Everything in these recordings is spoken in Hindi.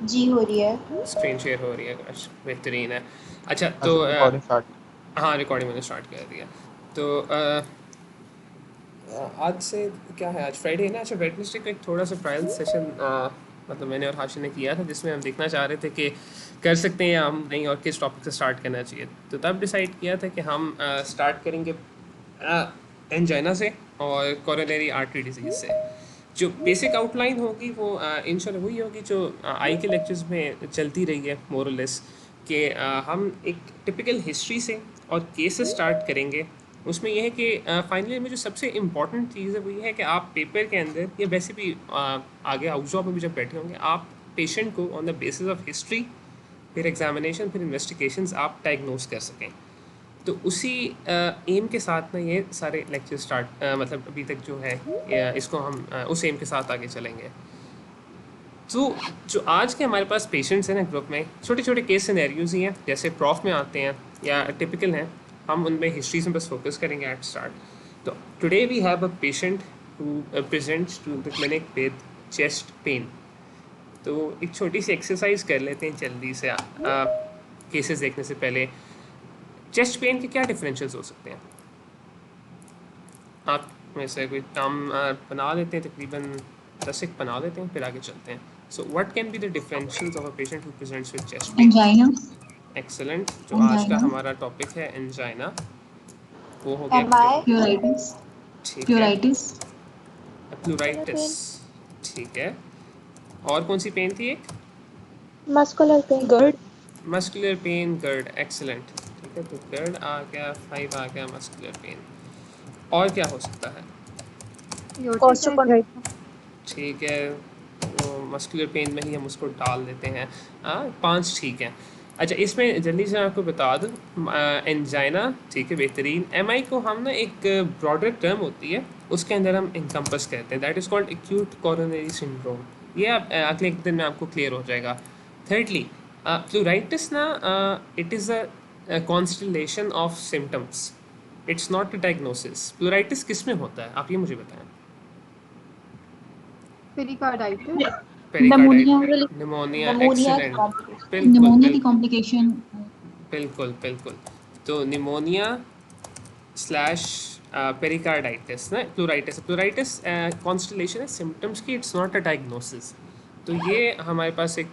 जी हो रही है। स्क्रीन शेयर हो रही है, अच्छा बेहतरीन है। अच्छा हाँ तो सर, रिकॉर्डिंग स्टार्ट। हाँ रिकॉर्डिंग मैंने स्टार्ट कर दिया। तो आज से क्या है, आज फ्राइडे है ना। अच्छा वेडनेसडे का एक थोड़ा सा ट्रायल सेशन मतलब मैंने और हाशिम ने किया था, जिसमें हम देखना चाह रहे थे कि कर सकते हैं या हम नहीं, और किस टॉपिक से स्टार्ट करना चाहिए। तो तब डिसाइड किया था कि हम स्टार्ट करेंगे एंजाइना से और कोरोनरी आर्टरी डिजीज़ से। जो बेसिक आउटलाइन होगी वो इंशाल्लाह वही होगी जो आई के लेक्चर्स में चलती रही है मोरलेस, कि हम एक टिपिकल हिस्ट्री से और केसेस स्टार्ट करेंगे। उसमें यह है कि फाइनली में जो सबसे इम्पॉर्टेंट चीज़ है वो ये है कि आप पेपर के अंदर या वैसे भी आगे हाउस जॉब में भी जब बैठे होंगे, आप पेशेंट को on the basis of history, फिर एग्जामिनेशन, फिर इन्वेस्टिगेशंस आप डायग्नोस कर सकें। तो उसी एम के साथ ना ये सारे लेक्चर स्टार्ट मतलब अभी तक जो है इसको हम उस एम के साथ आगे चलेंगे। तो जो आज के हमारे पास पेशेंट्स हैं ना ग्रुप में, छोटे छोटे केस सिनेरियोज ही हैं, जैसे प्रॉफ में आते हैं या टिपिकल हैं। हम उनमें हिस्ट्रीज में बस फोकस करेंगे एट स्टार्ट। तो today we have a patient who presents to the clinic with chest pain. तो एक छोटी सी एक्सरसाइज कर लेते हैं जल्दी से केसेस देखने से पहले। चेस्ट पेन के क्या डिफरेंशियल्स हो सकते हैं? आप में से कोई काम बना लेते हैं, तकरीबन 10 एक बना लेते हैं, फिर आगे चलते हैं। So what can be the differentials of a patient who presents with chest pen? Angina. Excellent. जो आज का एंजाइना। हमारा टॉपिक है एंजाइना, वो हो गया एम आई। प्यूराइटिस। ठीक है। प्यूराइटिस। प्लूराइटिस, ठीक है। और कौन सी पेन थी एक? Muscular pain, GERD. Muscular pain, GERD, excellent. ठीक है, तो गर्ड आ गया, 5 आ गया, मस्कुलर पेन। और क्या हो सकता है? कॉस्टोकॉन्ड्राइटिस। ठीक है, तो मस्कुलर पेन में ही हम उसको डाल देते हैं। 5 ठीक है। अच्छा, इसमें जल्दी से आपको बता दूँ, एंजाइना ठीक है, बेहतरीन। एम आई को हम ना एक ब्रॉडर टर्म होती है, उसके अंदर हम इनकम्पस करते हैं, that is called acute coronary syndrome. ये आप अगले एक दिन में आपको क्लियर हो जाएगा। थिर्डली, प्लूराइटिस ना it is a constellation of symptoms, it's not a diagnosis. प्लूराइटिस किस में होता है, आप ये मुझे बताएं। पेरिकार्डाइटिस। नमोनिया। पेरिकार्डाइट, निमोनिया, नमोनिया की एक्सीलेंट। कॉम्प्लिकेशन। बिल्कुल निमोनिया की बिल्कुल कॉम्प्लिकेशन। बिल्कुल बिल्कुल। तो निमोनिया स्लैश पेरिकार्डाइटिस ना प्लूराइटिस। प्लूराइटिस कॉन्स्टलेशन है सिम्टम्स की, इट्स नॉट अ डायग्नोसिस। तो ये हमारे पास एक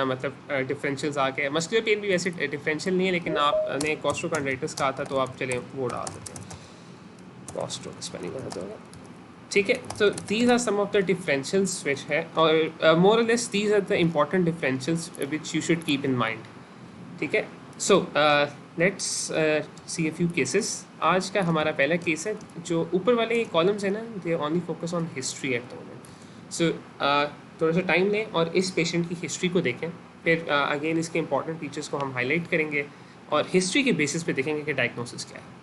मतलब डिफरेंशियल्स आ गए। मस्कुलर पेन भी वैसे डिफरेंशियल नहीं है, लेकिन आपने कॉस्ट्रोकॉन्ड्राइटिस कहा था तो आप चले वो डाल देते हैं, कॉस्ट्रो स्पेलिंग गलत होगा। ठीक है, तो these are some of the differentials which है, और more less these are the important differentials which you should keep in mind. ठीक है। So let's see a few cases. आज का हमारा पहला केस है, जो ऊपर वाले कॉलम्स है ना, they only focus on history at the moment. सो थोड़ा सा टाइम लें और इस पेशेंट की हिस्ट्री को देखें, फिर अगेन इसके इंपॉर्टेंट फीचर्स को हम हाईलाइट करेंगे और हिस्ट्री के बेसिस पे देखेंगे कि डायग्नोसिस क्या है।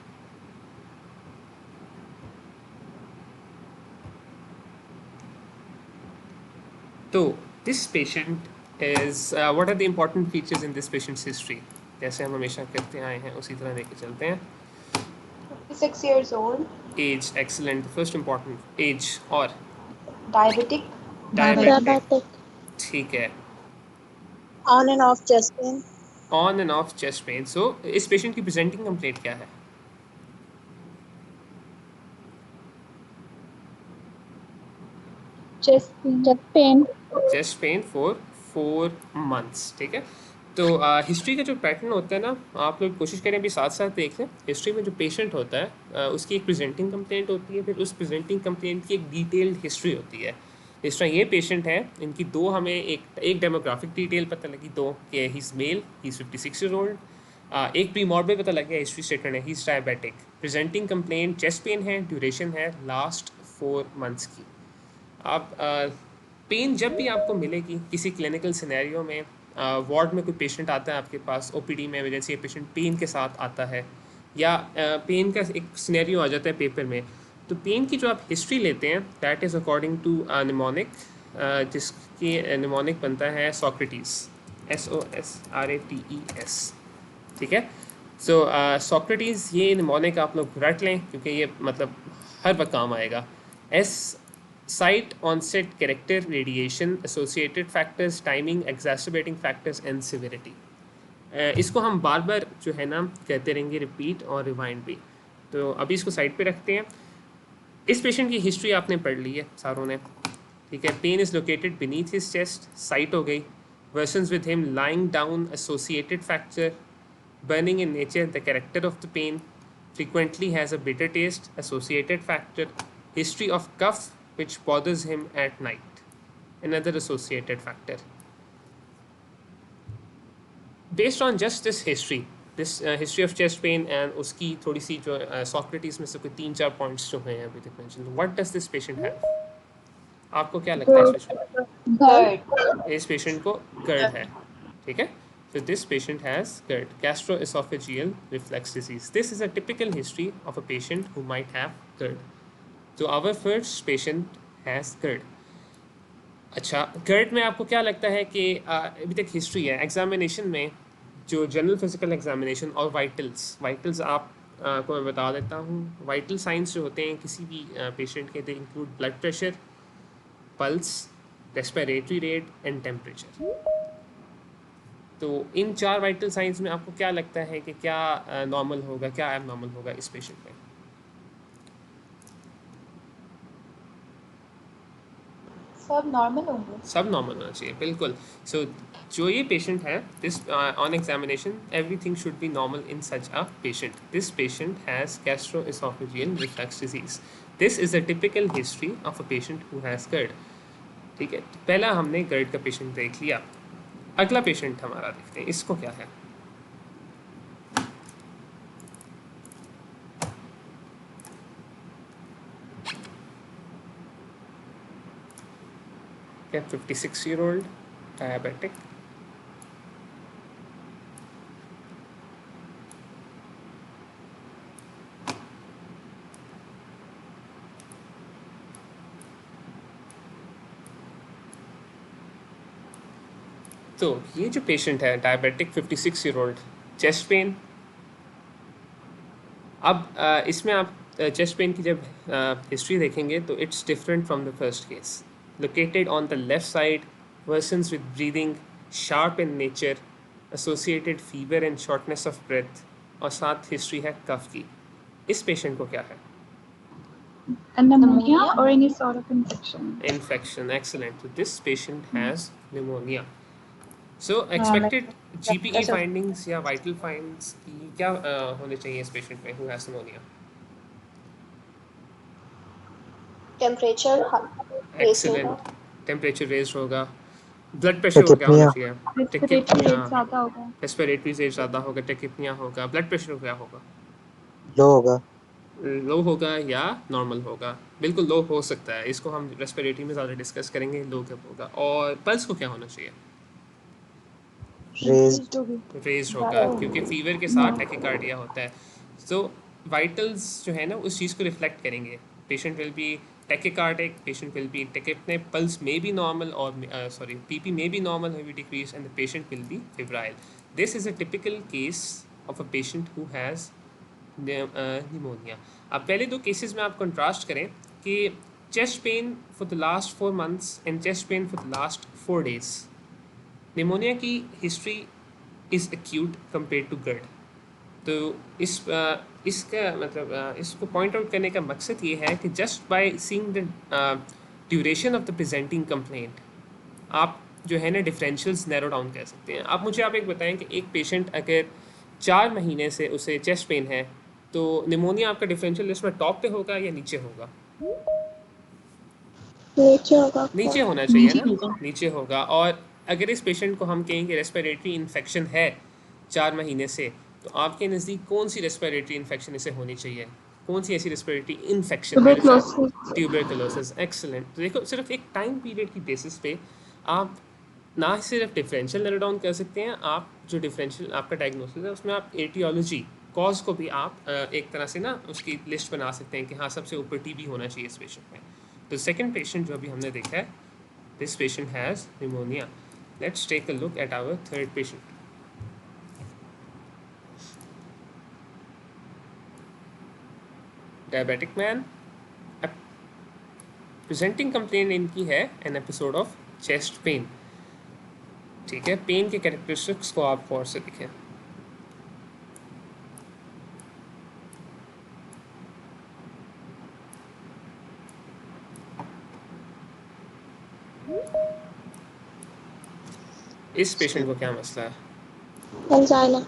तो this patient is what are the important features in this patient's history? जैसे हम हमेशा करते आए हैं उसी तरह लेके चलते हैं। 56 years old। Age, excellent, first important age. और डायबिटिक। डायबिटिक, डायबिटिक, ठीक है। On and off chest pain, on and off chest pain. So इस पेशेंट की प्रेजेंटिंग कंप्लेंट क्या है? Chest pain, chest pain for 4 months, ठीक है। तो हिस्ट्री का जो पैटर्न होता है ना, आप लोग कोशिश करें अभी साथ साथ देख लें। हिस्ट्री में जो पेशेंट होता है उसकी एक प्रेजेंटिंग कंप्लेंट होती है, फिर उस प्रेजेंटिंग कंप्लेंट की एक डिटेल्ड हिस्ट्री होती है। इस तरह ये पेशेंट है, इनकी दो हमें एक डेमोग्राफिक डिटेल पता लगी, दो कि he is male, he is 56 years old। एक प्री मॉर्बिड पता लग गया, हिस्ट्री स्टेटमेंट है he is diabetic. Presenting complaint chest pain है, ड्यूरेशन है लास्ट 4 months की। आप पेन जब भी आपको मिलेगी किसी क्लिनिकल सिनेरियो में, वार्ड में कोई पेशेंट आता है आपके पास ओपीडी में, जैसे ये पेशेंट पेन के साथ आता है, या पेन का एक सिनेरियो आ जाता है पेपर में, तो पेन की जो आप हिस्ट्री लेते हैं that is according to mnemonic, जिसकी निमोनिक बनता है सॉक्रेटिस, SOSRATES। ठीक है। सो सॉक्रेटिस, ये निमोनिक आप लोग रट लें क्योंकि ये मतलब हर वक्त काम आएगा। S site onset character, radiation, associated factors, timing, exacerbating factors and severity. इसको हम बार बार जो है ना कहते रहेंगे, रिपीट और रिवाइंड भी. तो अभी इसको साइड पे रखते हैं. इस पेशेंट की हिस्ट्री आपने पढ़ ली है सारों ने, ठीक है. Pain is located beneath his chest, site हो गई. Worsens with him lying down, associated fracture, burning in nature, the character of the pain, frequently has a bitter taste, associated factor, history of cough which bothers him at night, another associated factor. Based on just this history, this history of chest pain and उसकी थोड़ी सी जो Socrates में से कोई 3-4 points जो हैं अभी तक mentioned, what does this patient have? आपको क्या लगता है इस patient? GERD. इस पेशेंट को GERD है, ठीक है. So this patient has GERD, gastroesophageal reflux disease. This is a typical history of a patient who might have GERD. So our first patient has GERD. अच्छा, GERD में आपको क्या लगता है कि अभी तक हिस्ट्री है एग्जामिनेशन में, जो जनरल फिजिकल एग्जामिनेशन और वाइटल्स आप को मैं बता देता हूँ. वाइटल साइंस जो होते हैं किसी भी पेशेंट के, they include blood pressure, pulse, respiratory rate and temperature. तो इन 4 वाइटल साइंस में आपको क्या लगता है कि क्या नॉर्मल होगा, क्या एबनॉर्मल होगा इस पेशेंट में? सब नॉर्मल होंगे. सब नॉर्मल होना चाहिए, बिल्कुल. सो जो ये पेशेंट है, this on examination everything should be normal in such a patient. This patient has gastro-oesophageal reflux disease. This is a typical history of a patient who has GERD. ठीक है, पहला हमने GERD का पेशेंट देख लिया. अगला पेशेंट हमारा देखते हैं, इसको क्या है. क्या 56-year-old diabetic. तो ये जो पेशेंट है डायबिटिक 56-year-old, चेस्ट पेन. अब इसमें आप चेस्ट पेन की जब हिस्ट्री देखेंगे तो it's different from the first case. Located on the left side, worsens with breathing, sharp in nature, associated fever and shortness of breath, और साथ हिस्ट्री है कफ की. इस पेशेंट को क्या है? Pneumonia or any sort of infection. Infection, excellent. So this patient has pneumonia. So expected GPE findings या vital finds की क्या होने चाहिए इस पेशेंट में who has pneumonia? Temperature raised होगा. Excellent. Temperature raised होगा. Blood pressure को क्या होना चाहिए? Respiratory rate ज़्यादा होगा. Respiratory rate ज़्यादा होगा. Tachypnea होगा. Blood pressure को क्या होगा? लो होगा. लो होगा या नॉर्मल होगा? बिल्कुल लो हो सकता है. इसको हम रेस्पिरेटरी में ज़्यादा डिस्कस करेंगे. लो कब होगा. और पल्स को क्या होना चाहिए? रेज होगा, क्योंकि फीवर के साथ टैकिकार्डिया होता है. सो वाइटल्स जो है ना उस चीज़ को रिफ्लेक्ट करेंगे. Patient will be tachycardic, patient will be tachypnoeic, pulse may be normal और PP may be normal, may be decrease, and the patient will be febrile. This is a typical case of a patient who has pneumonia. अब पहले 2 केसेस में आप कंट्रास्ट करें कि chest pain for the last 4 months and chest pain for the last 4 days. Pneumonia की history is acute compare to GERD. तो इसका मतलब इसको पॉइंट आउट करने का मकसद ये है कि just by seeing the duration of the presenting complaint आप जो है ना डिफरेंशियल्स नैरो डाउन कर सकते हैं. आप मुझे एक बताएं कि एक पेशेंट अगर 4 महीने से उसे चेस्ट पेन है तो निमोनिया आपका डिफरेंशियल लिस्ट में टॉप पे होगा या नीचे होगा? नीचे होगा. नीचे होना चाहिए ना, नीचे होगा. और अगर इस पेशेंट को हम कहें कि रेस्पिरेटरी इन्फेक्शन है 4 महीने से, तो आपके नज़दीक कौन सी रेस्पिरेटरी इन्फेक्शन इसे होनी चाहिए? कौन सी ऐसी रेस्पिरेटरी इन्फेक्शन? ट्यूबरकुलोसिस. एक्सीलेंट. तो देखो, सिर्फ एक टाइम पीरियड की बेसिस पे आप ना सिर्फ डिफरेंशियल नैरो डाउन कर सकते हैं, आप जो डिफरेंशियल आपका डायग्नोसिस है उसमें आप एटियोलॉजी, कॉज को भी आप एक तरह से ना उसकी लिस्ट बना सकते हैं कि हाँ सबसे ऊपर टीबी होना चाहिए इस पेशेंट में. तो सेकंड पेशेंट जो अभी हमने देखा है, this patient has pneumonia. Let's take a look at our third patient. Diabetic man, presenting complaint इनकी है an episode of chest pain. ठीक है, पेन के कैरेक्टरिस्टिक्स को आप गौर से देखें। इस पेशेंट को क्या मसला है? angina,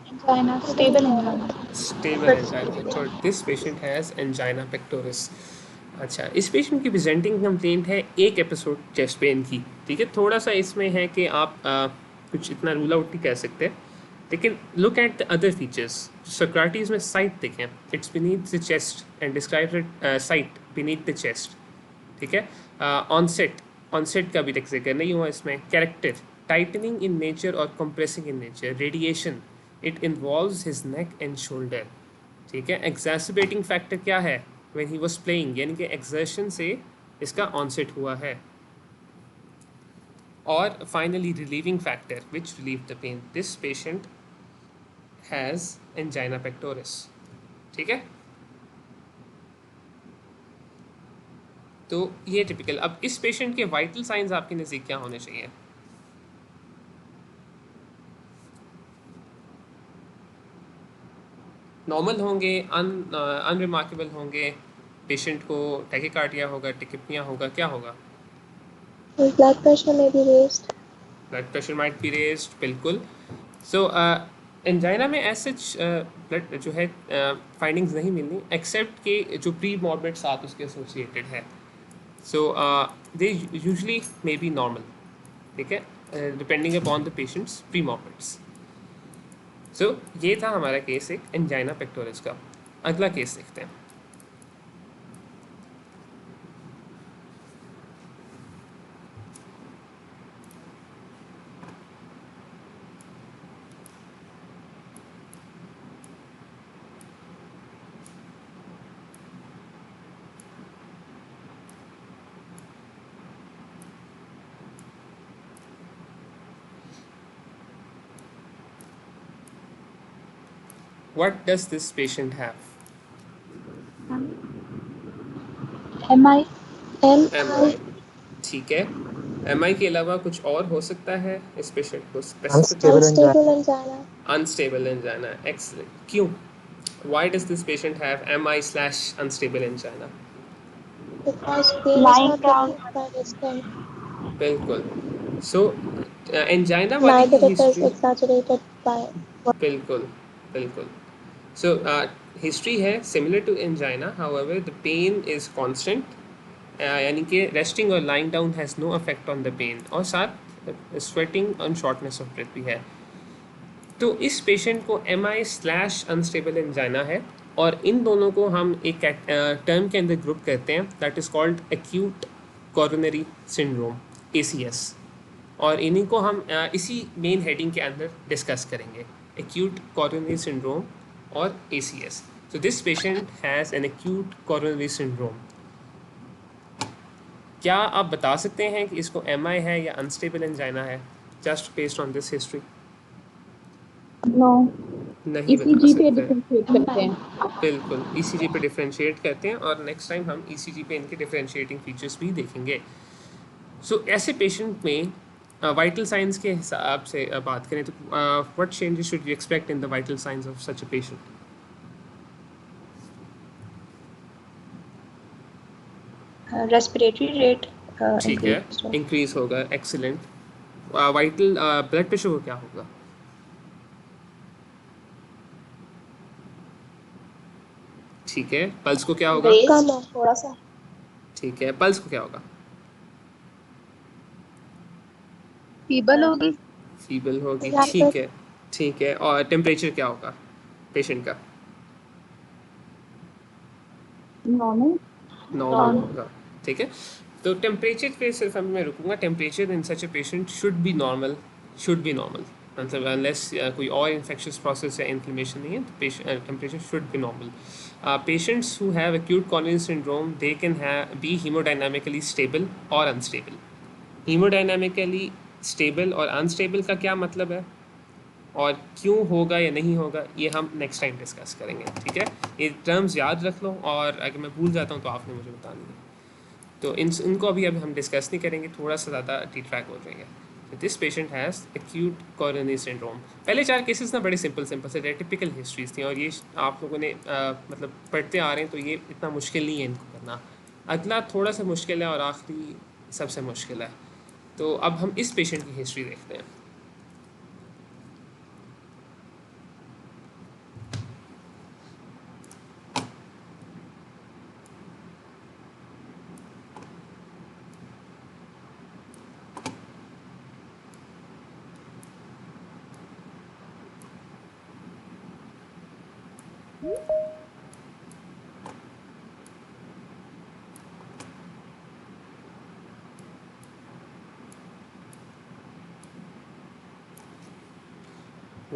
Angina, stable angina. Stable angina. तो this patient has angina pectoris. अच्छा, इस पेशेंट की प्रेजेंटिंग कंप्लेंट है एक एपिसोड चेस्ट पेन की। ठीक है, थोड़ा सा इसमें है कि आप कुछ इतना रूल आउट नहीं कह सकते, लेकिन look at the other features. SOCRATES में साइट देखें, it's beneath the chest and describe site beneath the chest. ठीक है, ऑनसेट का भी जिक्र नहीं हुआ इसमें। कैरेक्टर टाइटनिंग इन नेचर और compressing in nature. Radiation it involves his neck and shoulder. ठीक है, एग्जैस्पेटिंग फैक्टर क्या है? व्हेन ही वाज प्लेइंग, यानी कि एक्सर्शन से इसका ऑनसेट हुआ है। और finally relieving factor which relieve the pain. This patient has angina pectoris. ठीक है, तो ये टिपिकल। अब इस पेशेंट के वाइटल साइंस आपके नज़दीक क्या होने चाहिए? नॉर्मल होंगे, अनरिमार्केबल होंगे, पेशेंट को टैकीकार्डिया होगा, टिकिपनिया होगा, क्या होगा? blood pressure may be raised, blood pressure might be raised, बिल्कुल। सो एंजाइना में एज सच ब्लड जो है फाइंडिंग्स नहीं मिलनी, एक्सेप्ट कि जो प्री मॉर्बिड साथ उसके एसोसिएटेड है। So they usually may be normal. ठीक है, depending upon the patient's premorbids. So ये था हमारा केस एक एंजाइना पेक्टोरिस का। अगला केस देखते हैं। What does this patient have? MI. MI। ठीक है, MI के अलावा कुछ और हो सकता है इस पेशेंट को specific? unstable angina, unstable angina. Excellent. क्यों? Why does this patient have MI/unstable angina? because pain is Lying not down. relieved by resting. बिल्कुल। सो एंजाइना वाली Neither की it is history, exaggerated by बिल्कुल बिल्कुल। सो हिस्ट्री है similar to angina, however the pain is constant, यानी कि रेस्टिंग और lying down has no effect on the pain, और साथ स्वेटिंग और शॉर्टनेस ऑफ ब्रेथ भी है। तो इस पेशेंट को MI/अनस्टेबल एंजाइना है, और इन दोनों को हम एक टर्म के अंदर ग्रुप करते हैं, that is called acute coronary syndrome, ACS। और इन्हीं को हम इसी मेन हेडिंग के अंदर डिस्कस करेंगे, एक्यूट कोरोनरी सिंड्रोम और ACS। So this patient has an acute coronary syndrome. क्या आप बता सकते हैं कि इसको MI है या अनस्टेबल एंजाइना है, just based on this history? No. नहीं बता ECG पे सकते। डिफरेंशिएट करते हैं। बिल्कुल, ECG पे डिफरेंशिएट करते हैं, और नेक्स्ट टाइम हम ECG पे इनके डिफरेंशिएटिंग फीचर्स भी देखेंगे। सो ऐसे पेशेंट में वाइटल साइंस के हिसाब से बात करें तो what changes should you expect in the vital science of such a patient? respiratory rate ठीक है, increased. इंक्रीज होगा, एक्सीलेंट। वाइटल ब्लड प्रेशर को क्या होगा? ठीक है, पल्स को क्या होगा? Raised, कम थोड़ा सा, ठीक है, पल्स को क्या होगा? फीबल होगी। फीबल होगी, Rapid. ठीक है ठीक है। और टेम्परेचर क्या होगा पेशेंट का? नॉर्मल। नॉर्मल होगा, ठीक है। तो टेम्परेचर पे सिर्फ मैं रुकूंगा। Temperature in such a patient should be normal, मतलब अनलेस कोई और इन्फेक्शियस प्रोसेस या इन्फ्लेमेशन नहीं है, तो temperature should be normal. Patients who have acute coronary syndrome they can be haemodynamically stable और अनस्टेबल। हीमोडायनामिकली स्टेबल और अनस्टेबल का क्या मतलब है, और क्यों होगा या नहीं होगा, ये हम नेक्स्ट टाइम डिस्कस करेंगे। ठीक है, ये टर्म्स याद रख लो, और अगर मैं भूल जाता हूँ तो आपने मुझे बता देंगे। तो इनको अभी हम डिस्कस नहीं करेंगे, थोड़ा सा ज़्यादा डी ट्रैक हो जाएंगे. This patient has acute coronary syndrome. पहले 4 केसेस ना बड़े सिंपल से टिपिकल हिस्ट्रीज थी, और ये आप लोगों ने मतलब पढ़ते आ रहे हैं, तो ये इतना मुश्किल नहीं है इनको करना. अगला थोड़ा सा मुश्किल है और आखिरी सबसे मुश्किल है. तो अब हम इस पेशेंट की हिस्ट्री देखते हैं.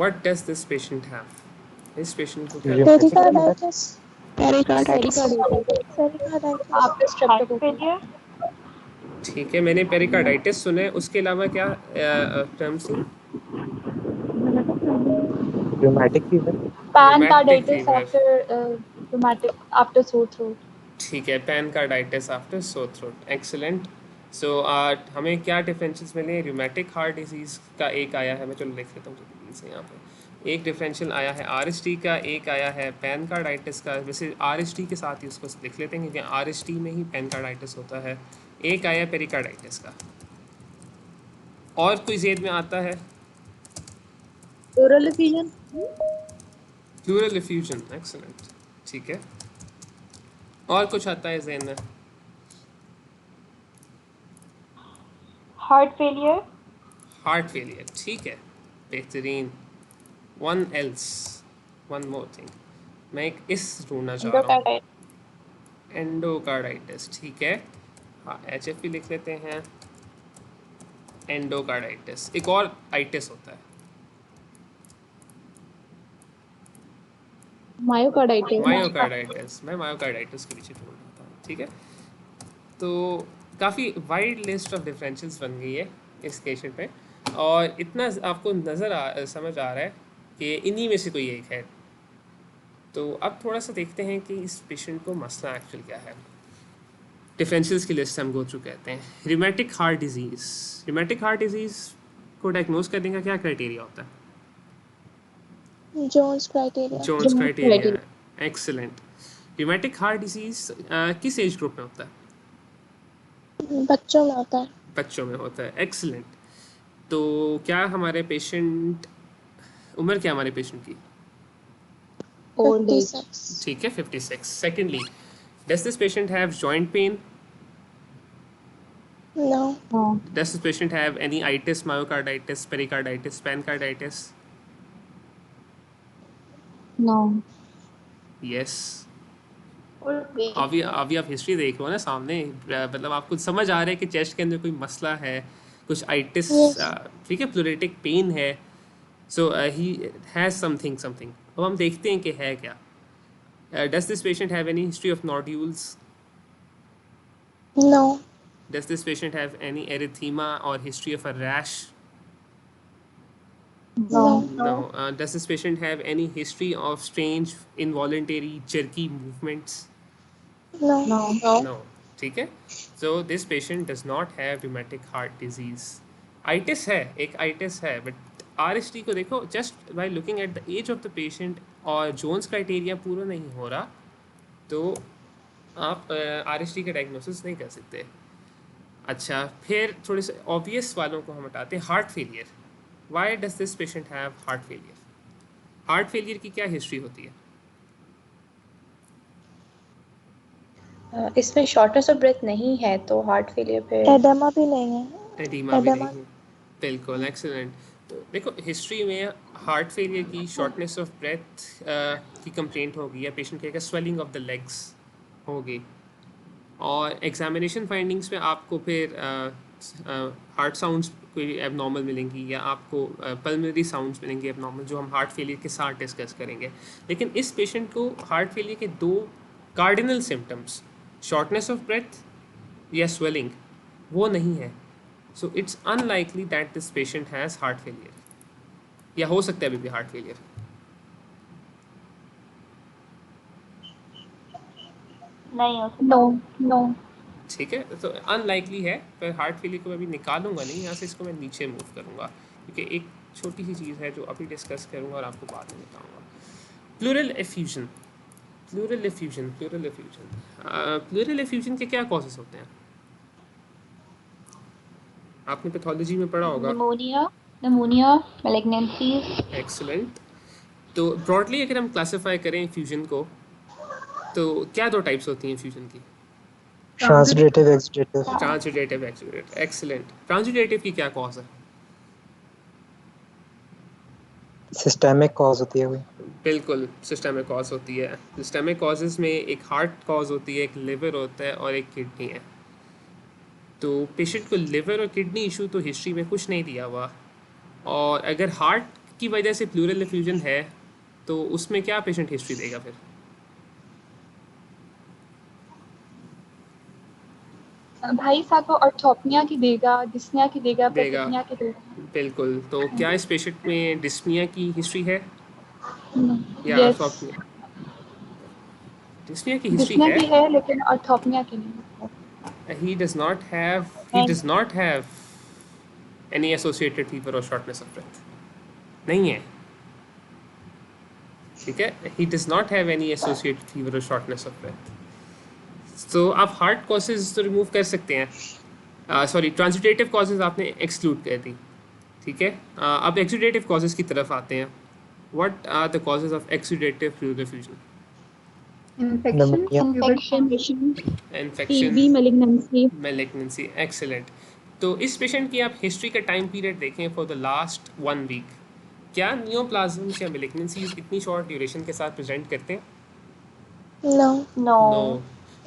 What does this patient have? इस पेशेंट को क्या pericarditis pericarditis pericarditis after Streptococcus. ठीक है, मैंने पेरिकार्डाइटिस सुना है, उसके अलावा क्या टर्म्स थी? rheumatic fever, पैनकार्डाइटिस fever. After rheumatic after sore throat. ठीक है, पैनकार्डाइटिस आफ्टर सोर थ्रोट. एक्सीलेंट. सो हमें क्या डिफरेंशियल्स मिले? रूमेटिक हार्ट डिजीज़ का एक आया है, मैं चलो लिख लेता हूँ जल्दी से यहाँ पे. एक डिफरेंशियल आया है आरएसटी का, एक आया है पैनकार्डाइटिस का. वैसे आरएसटी के साथ ही उसको लिख लेते हैं, क्योंकि आरएसटी में ही पैनकार्डाइटिस होता है. एक आया पेरिकार्डाइटिस का. और कोई जेद में आता है? Pleural effusion. Pleural effusion. Excellent. ठीक है, और कुछ आता है जेन में? Heart failure. Heart failure. ठीक है, बेहतरीन. One else, one more thing. मैं एक इस ढूंढना चाह रहा हूँ. एंडोकार्डाइटिस. ठीक है, हाँ एच एफ लिख लेते हैं. एंडोकार्डाइटिस. एक और आइटिस होता है. Myocarditis. मायोकार्डाइटिस. मैं मायोकार्डाइटिस के पीछे ढूंढ रहा था. ठीक है, तो काफ़ी वाइड लिस्ट ऑफ डिफरेंशियल्स बन गई है इस पेशेंट में, और इतना आपको समझ आ रहा है कि इन्हीं में से कोई एक है. तो अब थोड़ा सा देखते हैं कि इस पेशेंट को मसला एक्चुअल क्या है. डिफरेंशियल्स की लिस्ट हम गो थ्रू कहते हैं. Rheumatic heart disease. Rheumatic heart disease को डायग्नोज करने का क्या क्राइटेरिया होता है? Jones criteria Jones criteria. Excellent. Rheumatic heart disease किस एज ग्रुप में होता है? बच्चों में होता है बच्चों में होता है. एक्सीलेंट. तो क्या हमारे पेशेंट, उम्र क्या हमारे पेशेंट की? Old age. 56 ठीक है, 56. Secondly, does this patient have joint pain? No No. Does this patient have any itis, myocarditis, pericarditis, pancarditis? No. Yes. Okay. अभी आप हिस्ट्री देख रहे हो ना सामने, मतलब आपको समझ आ रहा है कि चेस्ट के अंदर कोई मसला है, कुछ आइटिस. Yes. ठीक है, प्लूरेटिक पेन है. So he has something. अब हम देखते हैं कि है क्या. Does this patient have any history of nodules? No Does this patient have any erythema or history of a rash? No. No. Does this patient have any history of strange, involuntary, jerky movements? No No. No. ठीक है. So this patient does not have rheumatic heart disease. Itis है, एक itis है, but RST को देखो, just by looking at the age of the patient और Jones criteria पूरा नहीं हो रहा, तो आप RST का diagnosis नहीं कर सकते. अच्छा, फिर थोड़े से ऑब्वियस वालों को हम हटाते हैं. Heart failure. Why does this patient have heart failure? Heart failure की क्या हिस्ट्री होती है? इसमें शॉर्टनेस ऑफ ब्रेथ नहीं है, तो हार्ट फेलियर पे एडेमा भी नहीं है एडिमा भी एडेमा नहीं है. बिल्कुल, एक्सीलेंट. तो देखो, हिस्ट्री में हार्ट फेलियर की, शॉर्टनेस ऑफ ब्रेथ की कंप्लेंट होगी, या पेशेंट कहेगा स्वेलिंग ऑफ द लेग्स होगी. और एग्जामिनेशन फाइंडिंग्स में आपको फिर हार्ट साउंड्स कोई एबनॉर्मल मिलेंगी, या आपको पल्मोनरी साउंड्स मिलेंगे एबनॉर्मल, जो हम हार्ट फेलियर के साथ डिस्कस करेंगे. लेकिन इस पेशेंट को हार्ट फेलियर के 2 cardinal symptoms, shortness of breath या स्वेलिंग, वो नहीं है. So it's unlikely that this patient has heart failure, या हो सकता है अभी भी हार्ट फेलियर. नहीं हो सकता. No. No. ठीक है, तो अनलाइकली है, पर हार्ट फेलियर को मैं अभी निकालूंगा नहीं यहाँ से, इसको मैं नीचे मूव करूँगा क्योंकि एक छोटी सी चीज़ है जो अभी डिस्कस करूँगा और आपको बाद में बताऊँगा। Pleural effusion, pleural effusion, pleural effusion, pleural effusion के क्या कॉजेस होते हैं? आपने पैथोलॉजी में पढ़ा होगा। Pneumonia, malignancies. एक्सीलेंट। तो ब्रॉडली अगर हम क्लासिफाई करें फ्यूजन को, तो क्या दो टाइप्स होती हैं फ्यूजन की? Transudative exudative. Transudative exudative, excellent. Transudative की क्या कॉज है? सिस्टेमिक कॉज होती है कोई। बिल्कुल सिस्टेमिक कॉज होती है। सिस्टेमिक कॉजेज में एक हार्ट कॉज होती है, एक लिवर होता है और एक किडनी है। तो पेशेंट को लिवर और किडनी इशू तो हिस्ट्री में कुछ नहीं दिया हुआ, और अगर हार्ट की वजह से प्लूरल एफ्यूजन है तो उसमें क्या पेशेंट हिस्ट्री देगा फिर? भाई साहब वो ऑर्थोपनिया की देगा, डिस्निया की देगा, देगा। पेटिनिया की देगा। बिल्कुल। तो क्या इस पेशेंट में डिस्निया की हिस्ट्री है या यस, ऑर्थोपनिया? डिस्निया की हिस्ट्री डिस्निया की है। है लेकिन ऑर्थोपनिया की नहीं। He does not have any associated fever or shortness of breath. नहीं है, ठीक है, he does not have any associated fever or shortness of breath. तो आप हार्ट कॉजेज तो रिमूव कर सकते हैं, सॉरी ट्रांजिटेटिव कॉजेज आपने एक्सक्लूड कर दी, ठीक है। अब एक्सुडेटिव कॉजेज की तरफ आते हैं। What are the causes of exudative pleural effusion? Pneumonia. Infection, TB, malignancy. Malignancy, excellent. तो इस पेशेंट की आप हिस्ट्री का टाइम पीरियड देखें फॉर द लास्ट 1 वीक, क्या नियोप्लाज्म्स या मैलिग्नेंसीज इतनी शॉर्ट ड्यूरेशन के साथ प्रेजेंट करते हैं? नो। नो।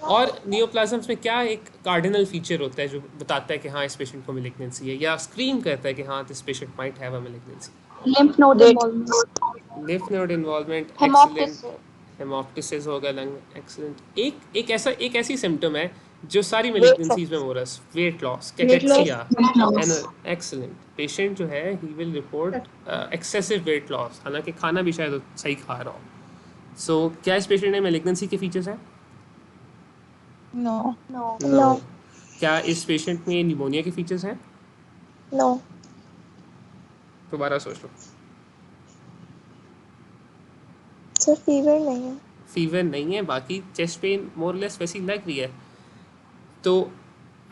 और नियोप्लाज्म्स में क्या एक कार्डिनल फीचर होता है जो बताता है कि हाँ इस पेशेंट को मैलिग्नेंसी है, या स्क्रीन करता है कि हाँ this patient might have a malignancy? Lymph node involvement, lymph node involvement, haemoptysis. Haemoptysis होगा, लंग, एक्सीलेंट। एक ऐसी सिम्टम है जो सारी मैलिग्नेंसीज में हो रहा है, वेट लॉस, कैटेक्सिया, एक्सीलेंट। पेशेंट जो है he will report excessive weight loss, हालांकि खाना भी शायद सही खा रहा हो। सो क्या इस पेशेंट में मैलिग्नेंसी के फीचर्स हैं? नो। नो। क्या इस पेशेंट में निमोनिया के फीचर्स हैं? नो। दोबारा सोच लो। सर फीवर नहीं है। फीवर नहीं है, बाकी चेस्ट पेन मोर लेस वैसी लग रही है। तो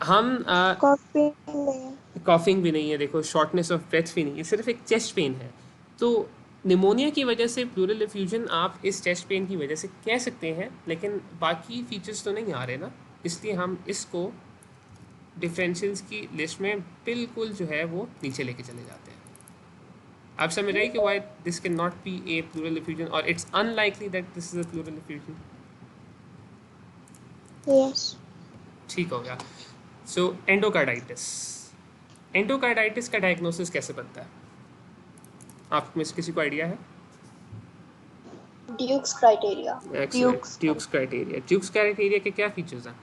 हम कॉफी नहीं है। कॉफिंग भी नहीं है, देखो शॉर्टनेस ऑफ ब्रेथ भी नहीं है, सिर्फ एक चेस्ट पेन है। तो निमोनिया की वजह से प्लूरल एफ्यूजन आप इस चेस्ट पेन की वजह से कह सकते हैं, लेकिन बाकी फीचर्स तो नहीं आ रहे ना, इसलिए हम इसको डिफरेंशियल्स की लिस्ट में बिल्कुल जो है वो नीचे लेके चले जाते हैं। आप समझ रहे हैं कि why this can not be a pleural effusion और it's unlikely that this is a pleural effusion. Yes. ठीक हो गया। सो एंडोकार्डाइटिस, एंडोकार्डाइटिस का डायग्नोसिस कैसे बनता है? आप में से किसी को आइडिया है? Duke's criteria. Duke's criteria. Duke's criteria के क्या फीचर्स हैं?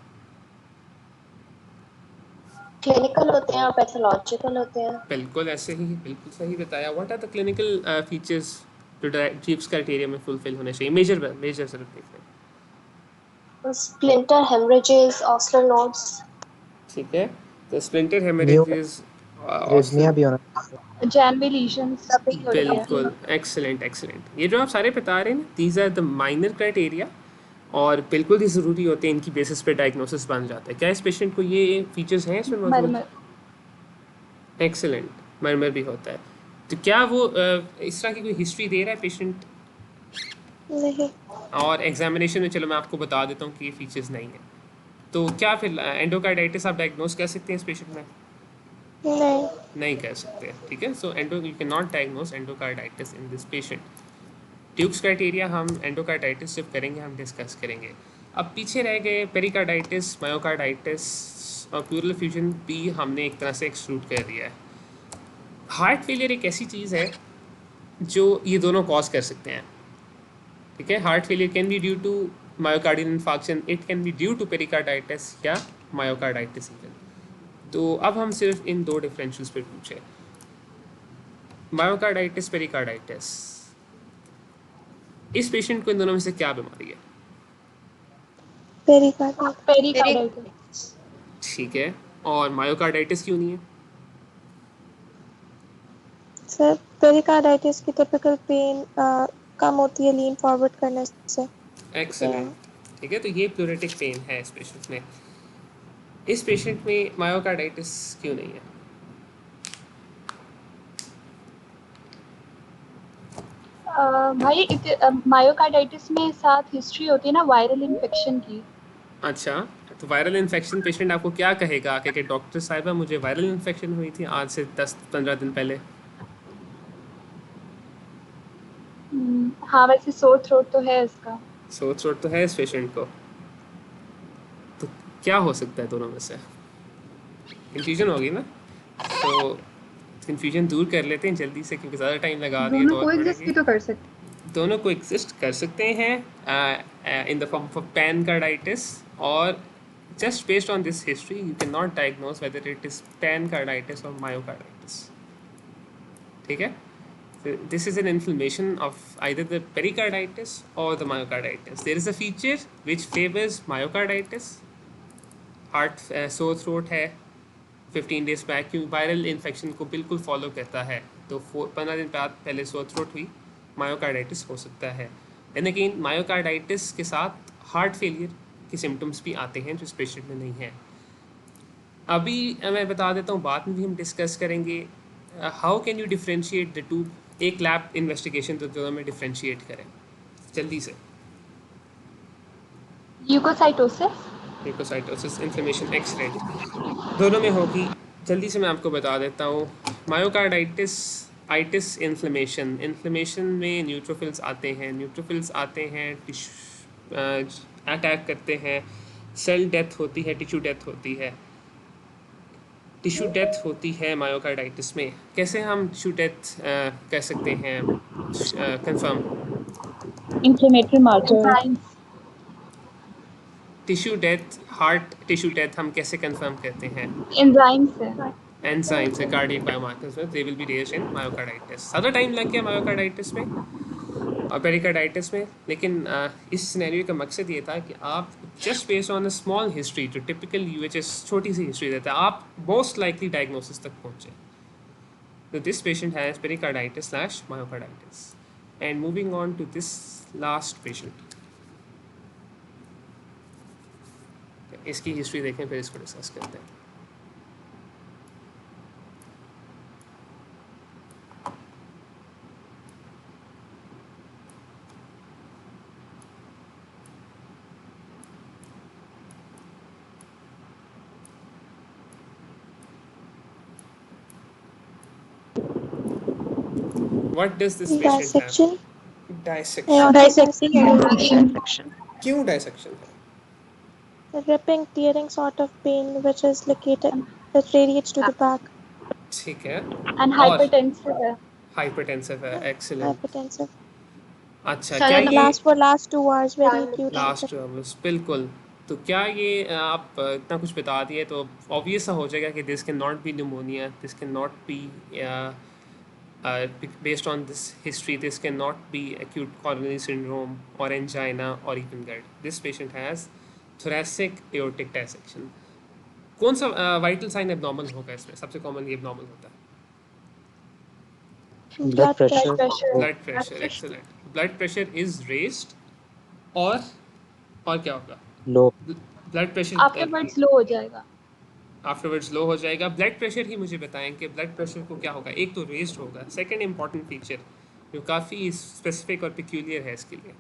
क्लिनिकल होते हैं और पैथोलॉजिकल होते हैं। बिल्कुल ऐसे ही, बिल्कुल सही बताया। What are the clinical features जो ड्यूक्स क्राइटेरिया में फुलफिल होने चाहिए? मेजर सिर्फ देखते हैं। Splinter, haemorrhages, Osler nodes. ठीक है, तो स्प्लिंटर हेमरेजेस, रेजनिया भी होना चाहिए। जैनवी लीशंस सभी होते हैं। बिल्कुल, एक्सीलेंट एक्सीलेंट। ये जो आप सारे बता रहे हैं, these are the minor criteria और बिल्कुल ही ज़रूरी होते हैं, इनकी बेसिस पे डायग्नोसिस बन जाता है। क्या इस पेशेंट को ये फीचर्स हैं इसमें मौजूद? मरमर, एक्सीलेंट, मरमर भी होता है। तो क्या वो इस तरह की कोई हिस्ट्री दे रहा है पेशेंट? नहीं। और एग्जामिनेशन में चलो मैं आपको बता देता हूँ कि ये फीचर्स नहीं है, तो क्या फिर एंडोकार्डाइटिस आप डायग्नोस कर सकते हैं इस पेशेंट में? नहीं। नहीं कर सकते, ठीक है। So you can not diagnose endocarditis in this patient. Duke's criteria हम एंडोकार्डाइटिस जब करेंगे हम डिस्कस करेंगे। अब पीछे रह गए पेरिकार्डाइटिस, मायोकार्डाइटिस और प्लूरल एफ्यूजन भी हमने एक तरह से एक्सक्लूड कर दिया है। हार्ट फेलियर एक ऐसी चीज़ है जो ये दोनों कॉज कर सकते हैं, ठीक है। Heart failure can be due to myocardial infarction, it can be due to pericarditis या मायोकार्डाइटिस इवन। तो अब हम सिर्फ इन दो डिफरेंशियल्स पे पूछे, मायोकार्डाइटिस, पेरिकार्डाइटिस, इस पेशेंट को इन दोनों में से क्या बीमारी है? पेरिकार्डाइटिस। पेरिकार्डाइटिस। ठीक है, और मायोकार्डाइटिस क्यों नहीं है? सर पेरिकार्डाइटिस की टिपिकल पेन कम होती है लीन फॉरवर्ड करने से। एक्सेलेंट, ठीक है, तो ये प्लूरेटिक पेन है इस पेशेंट में। इस पेशेंट में मायोकार्डाइटिस क्यों नहीं है? भाई मायोकार्डाइटिस में साथ हिस्ट्री होती है ना वायरल इन्फेक्शन की। अच्छा, तो वायरल इन्फेक्शन पेशेंट आपको क्या कहेगा कि डॉक्टर साहिबा मुझे वायरल इन्फेक्शन हुई थी आज से 10-15 दिन पहले? हाँ वैसे सोर थ्रोट तो है इसका। सोर थ्रोट तो है इस पेशेंट को, तो क्या हो सकता है दोनों में से? कन्फ्यूजन होगी ना, तो कन्फ्यूजन दूर कर लेते हैं जल्दी से, क्योंकि ज़्यादा टाइम लगा दिए दोनों तो को और एग्जिस्ट भी बढ़ेगी। तो कर सकते। दोनों को एग्जिस्ट कर सकते हैं इन द फॉर्म ऑफ पैनकार्डाइटिस, और just based on this history you cannot diagnose whether it is pancarditis or myocarditis. ठीक है, so this is an inflammation of either the pericarditis or the myocarditis. There is a feature which favors myocarditis. Heart sore throat है 15 days बैक, क्योंकि वायरल इन्फेक्शन को बिल्कुल फॉलो करता है, तो 15 दिन बाद पहले सोर थ्रोट हुई, मायोकार्डाइटिस हो सकता है। एंड अगेन मायोकार्डाइटिस के साथ हार्ट फेलियर के सिम्टम्स भी आते हैं जो इस पेशेंट में नहीं है। अभी मैं बता देता हूँ, बाद में भी हम डिस्कस करेंगे how can you differentiate the two. एक लैब इन्वेस्टिगेशन तो दोनों में डिफ्रेंशिएट करें जल्दी से। ल्यूकोसाइटोसिस, ल्यूकोसाइटोसिस, इन्फ्लेमेशन, एक्स-रे दोनों में होगी। जल्दी से मैं आपको बता देता हूँ, मायोकार्डाइटिस आइटिस इन्फ्लेमेशन में न्यूट्रोफिल्स आते हैं, अटैक करते हैं, सेल डेथ होती है, टिश्यू डेथ होती है मायोकार्डाइटिस में। कैसे हम टिश्यू डेथ कह सकते हैं confirm? Inflammatory marker, tissue death, heart tissue death हम कैसे कंफर्म करते हैं? एंजाइम से। एंजाइम से, कार्डियक बायोमार्कर्स में they will be raised in myocarditis. ज़्यादा टाइम लग गया मायोकार्डाइटिस में और पेरिकार्डाइटिस में, लेकिन इस सिनेरियो का मकसद ये था कि आप just based on a small history, जो टिपिकल यूएचएस छोटी सी हिस्ट्री देता है, आप मोस्ट लाइकली डायग्नोसिस तक पहुँचे। तो this patient has pericarditis / myocarditis. And moving on to this last patient, इसकी हिस्ट्री देखें फिर इसको डिस्कस करते हैं। What does this patient Dissection. have? Dissection. Dissection. क्यों dissection है? Ripping, tearing sort of pain which is located, that radiates to the back. ठीक है, एंड हाइपरटेंसिव है। हाइपरटेंसिव है, एक्सीलेंट। Hypertensive. अच्छा, Sir, क्या the ये last 2 hours very acute. Last hours, बिल्कुल। तो क्या ये आप इतना कुछ बता दिए तो ऑब्वियस सा हो जाएगा कि this can not B pneumonia, this can not B based on this history, this cannot be acute coronary syndrome or angina or even GERD. This patient has thoracic aortic dissection. कौन सा वाइटल साइन एबनॉर्मल होगा इसमें? सबसे कॉमन ये एबनॉर्मल होता है blood pressure, blood pressure, excellent. Blood pressure is raised और क्या होगा? लो, ब्लड प्रेशर आफ्टरवर्ड्स लो हो जाएगा। आफ्टरवर्ड्स लो हो जाएगा। ब्लड प्रेशर ही मुझे बताएं कि ब्लड प्रेशर को क्या होगा? एक तो रेज्ड होगा, सेकंड इंपॉर्टेंट फीचर जो काफ़ी स्पेसिफिक और पिक्यूलियर है इसके लिए,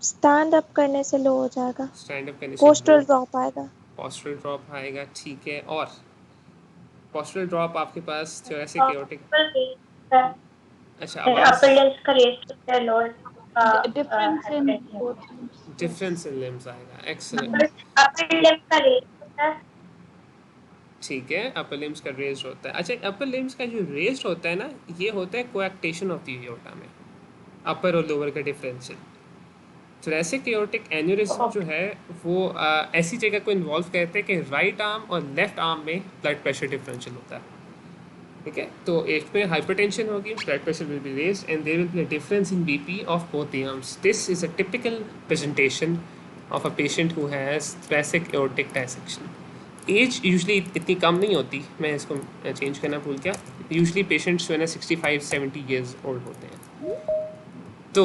स्टैंड अप करने से लो हो जाएगा। स्टैंड अप करने से पोस्टरल ड्रॉप आएगा। पोस्टरल ड्रॉप आएगा, ठीक है। और पोस्टरल ड्रॉप आपके पास थोरेसिक एओर्टिक, अच्छा अपर लिम्स का रेस्ट है, लोअर डिफरेंस इन लिम्स आएगा, एक्सीलेंट। अपर लिम्स का रेस्ट है, ठीक है, अपर लिम्स का रेज्ड होता है। अच्छा, अपर लिम्स का जो रेज्ड होता है ना, ये होता है कोएक्टेशन ऑफ द एओर्टा में, अपर और लोअर का डिफरेंशियल। थोरेसिक एओर्टिक एन्यूरिज्म जो है वो ऐसी जगह को इन्वॉल्व करते हैं कि राइट आर्म और लेफ्ट आर्म में ब्लड प्रेशर डिफरेंशियल होता है, ठीक है। तो एक में हाइपरटेंशन होगी, blood pressure will be raised and there will be a difference in BP of both the arms. This is a typical presentation of a patient who has thoracic aortic dissection. As usually इतनी कम नहीं होती, मैं इसको चेंज करना भूल गया। यूजली पेशेंट्स जो है ना 65-70 ईयर्स ओल्ड होते हैं। तो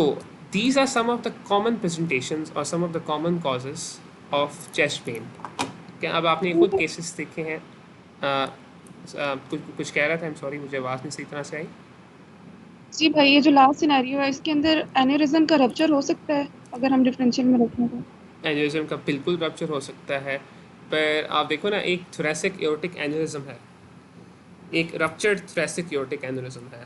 these are some of the common presentations or some of the common causes of chest pain. क्या अब आपने खुद केसेस देखे हैं? कुछ कह रहा था, आई एम सॉरी, मुझे आवाज़ नहीं सही तरह से आई। जी भाई, ये जो लास्ट सिनेरियो है इसके अंदर एनेरिज्म का रप्चर हो सकता है अगर हम डिफरेंशियल में रखें तो। एन्यूरिज्म का बिल्कुल रप्चर हो सकता है, पर आप देखो ना, एक थोरेसिक एओर्टिक एन्यूरिज्म है, एक रप्चर्ड थोरेसिक एओर्टिक एन्यूरिज्म है।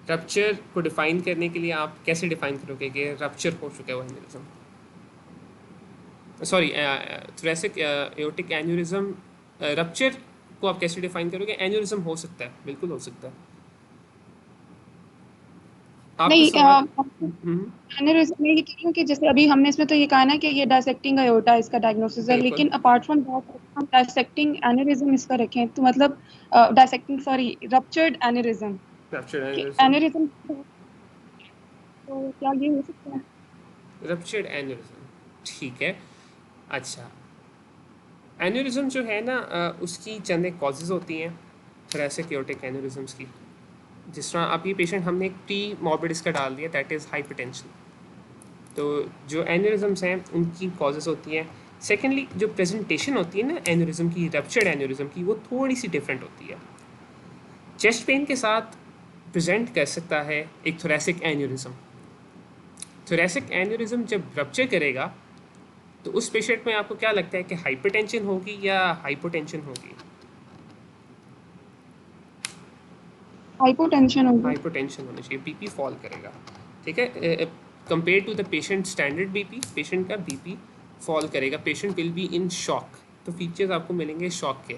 रप्चर को डिफाइन करने के लिए आप कैसे डिफाइन करोगे कि रप्चर हो चुका है वो aneurysm? Sorry, thoracic aortic aneurysm, rupture को आप कैसे डिफाइन करोगे? एन्यूरिज्म हो सकता है, बिल्कुल हो सकता है। नहीं, हम्म, एनेरिज्म मैं ये कह रही हूँ कि जैसे अभी हमने इसमें तो ये कहा ना कि ये डायसेक्टिंग अयोर्टा इसका डायग्नोसिस है, बिल्कुल। लेकिन अपार्ट फ्रॉम दैट हम डायसेक्टिंग एनेरिज्म इसका रखें तो मतलब dissecting sorry ruptured aneurysm ruptured कि एन्यूरिज्म, एनेरिज्म तो क्या ये हो सकता है? रप्चर्ड एन्यूरिज्म, ठीक है। अच्छा, एन्यूरिज्म जो है ना, उसकी चंद एक कॉजेज़ होती हैं थोरेसिक एओर्टिक एन्यूरिज्म्स की। जिस तरह आप ये पेशेंट हमने एक प्री मॉर्बिड इसका डाल दिया, दैट इज़ हाइपरटेंशन। तो जो एन्यूरिज्म्स हैं उनकी कॉजेज़ होती हैं। सेकेंडली, जो प्रेजेंटेशन होती है ना एन्यूरिज्म की, रप्चर्ड एन्यूरिज्म की, वो थोड़ी सी डिफरेंट होती है। चेस्ट पेन के साथ प्रेजेंट कर सकता है एक थोरेसिक एन्यूरिज्म। थोरेसिक एन्यूरिज्म जब रप्चर करेगा तो उस पेशेंट में आपको क्या लगता है कि हाइपरटेंशन होगी या हाइपोटेंशन होगी? हाइपोटेंशन होगी। हाइपोटेंशन होनी चाहिए, बीपी फॉल करेगा, ठीक है। Compare to the patient standard BP, patient का बीपी फॉल करेगा, patient will be in shock. तो फीचर्स आपको मिलेंगे शॉक के।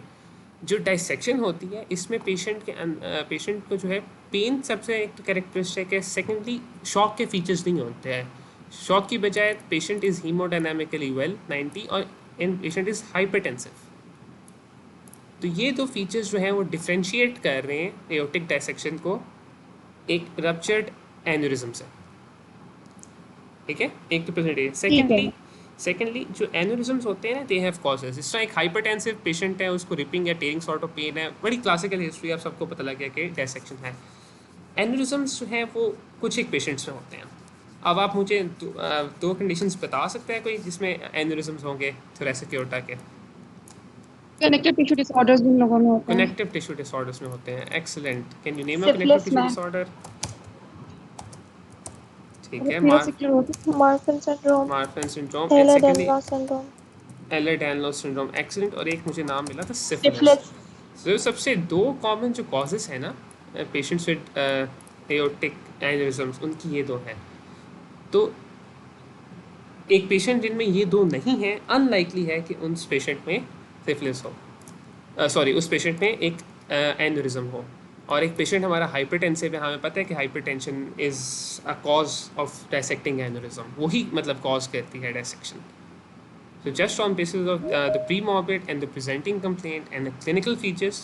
जो डाइसेक्शन होती है इसमें पेशेंट को जो है पेन सबसे एक कैरेक्टरिस्टिक है। सेकेंडली, शॉक के फीचर्स नहीं होते हैं। शॉक की बजाय पेशेंट इज़ हीमोडायनामिकली वेल 90 और इन पेशेंट इज़ हाइपरटेंसिव। तो ये दो फीचर्स जो हैं वो डिफ्रेंशिएट कर रहे हैं एओर्टिक डाइसेक्शन को एक रप्चर्ड एन्यूरिज्म से, ठीक है। एक तो प्रेजेंट। सेकेंडली जो एन्यूरिज्म्स होते हैं ना, दे हैव कॉजेज। इस तरह एक हाइपरटेंसिव पेशेंट है, उसको रिपिंग या टेयरिंग सॉर्ट ऑफ पेन है, बड़ी क्लासिकल हिस्ट्री, आप सबको पता लग गया कि डाइसेक्शन है। एन्यूरिज्म्स जो हैं वो कुछ एक पेशेंट्स में होते हैं। अब आप मुझे दो कंडीशंस बता सकते हैं कोई जिसमें एन्यूरिज्म्स होंगे थोरेसिक एओर्टा के? कनेक्टिव टिश्यू डिसऑर्डर्स भी लोगों में होते हैं। कनेक्टिव टिश्यू डिसऑर्डर्स में होते हैं, excellent. Can you name a connective tissue disorder? ठीक है, Marfan syndrome, Marfan syndrome, Ehlers Danlos syndrome, Ehlers Danlos syndrome, excellent. और एक मुझे नाम मिला था सिफिलिस। तो सबसे दो कॉमन जो कॉजेस हैं ना पेशेंट्स विद एओर्टिक एन्यूरिज्म्स, उनकी ये दो हैं। तो एक पेशेंट जिनमें ये दो नहीं है, अनलाइकली है कि उस पेशेंट में सिफिलिस हो, सॉरी उस पेशेंट में एक एन्यूरिज्म हो। और एक पेशेंट हमारा हाइपरटेंसिव है, हमें पता है कि hypertension is a cause of dissecting aneurysm, वही मतलब कॉज करती है dissection. So just on basis of the pre-morbid and the presenting complaint and the clinical features,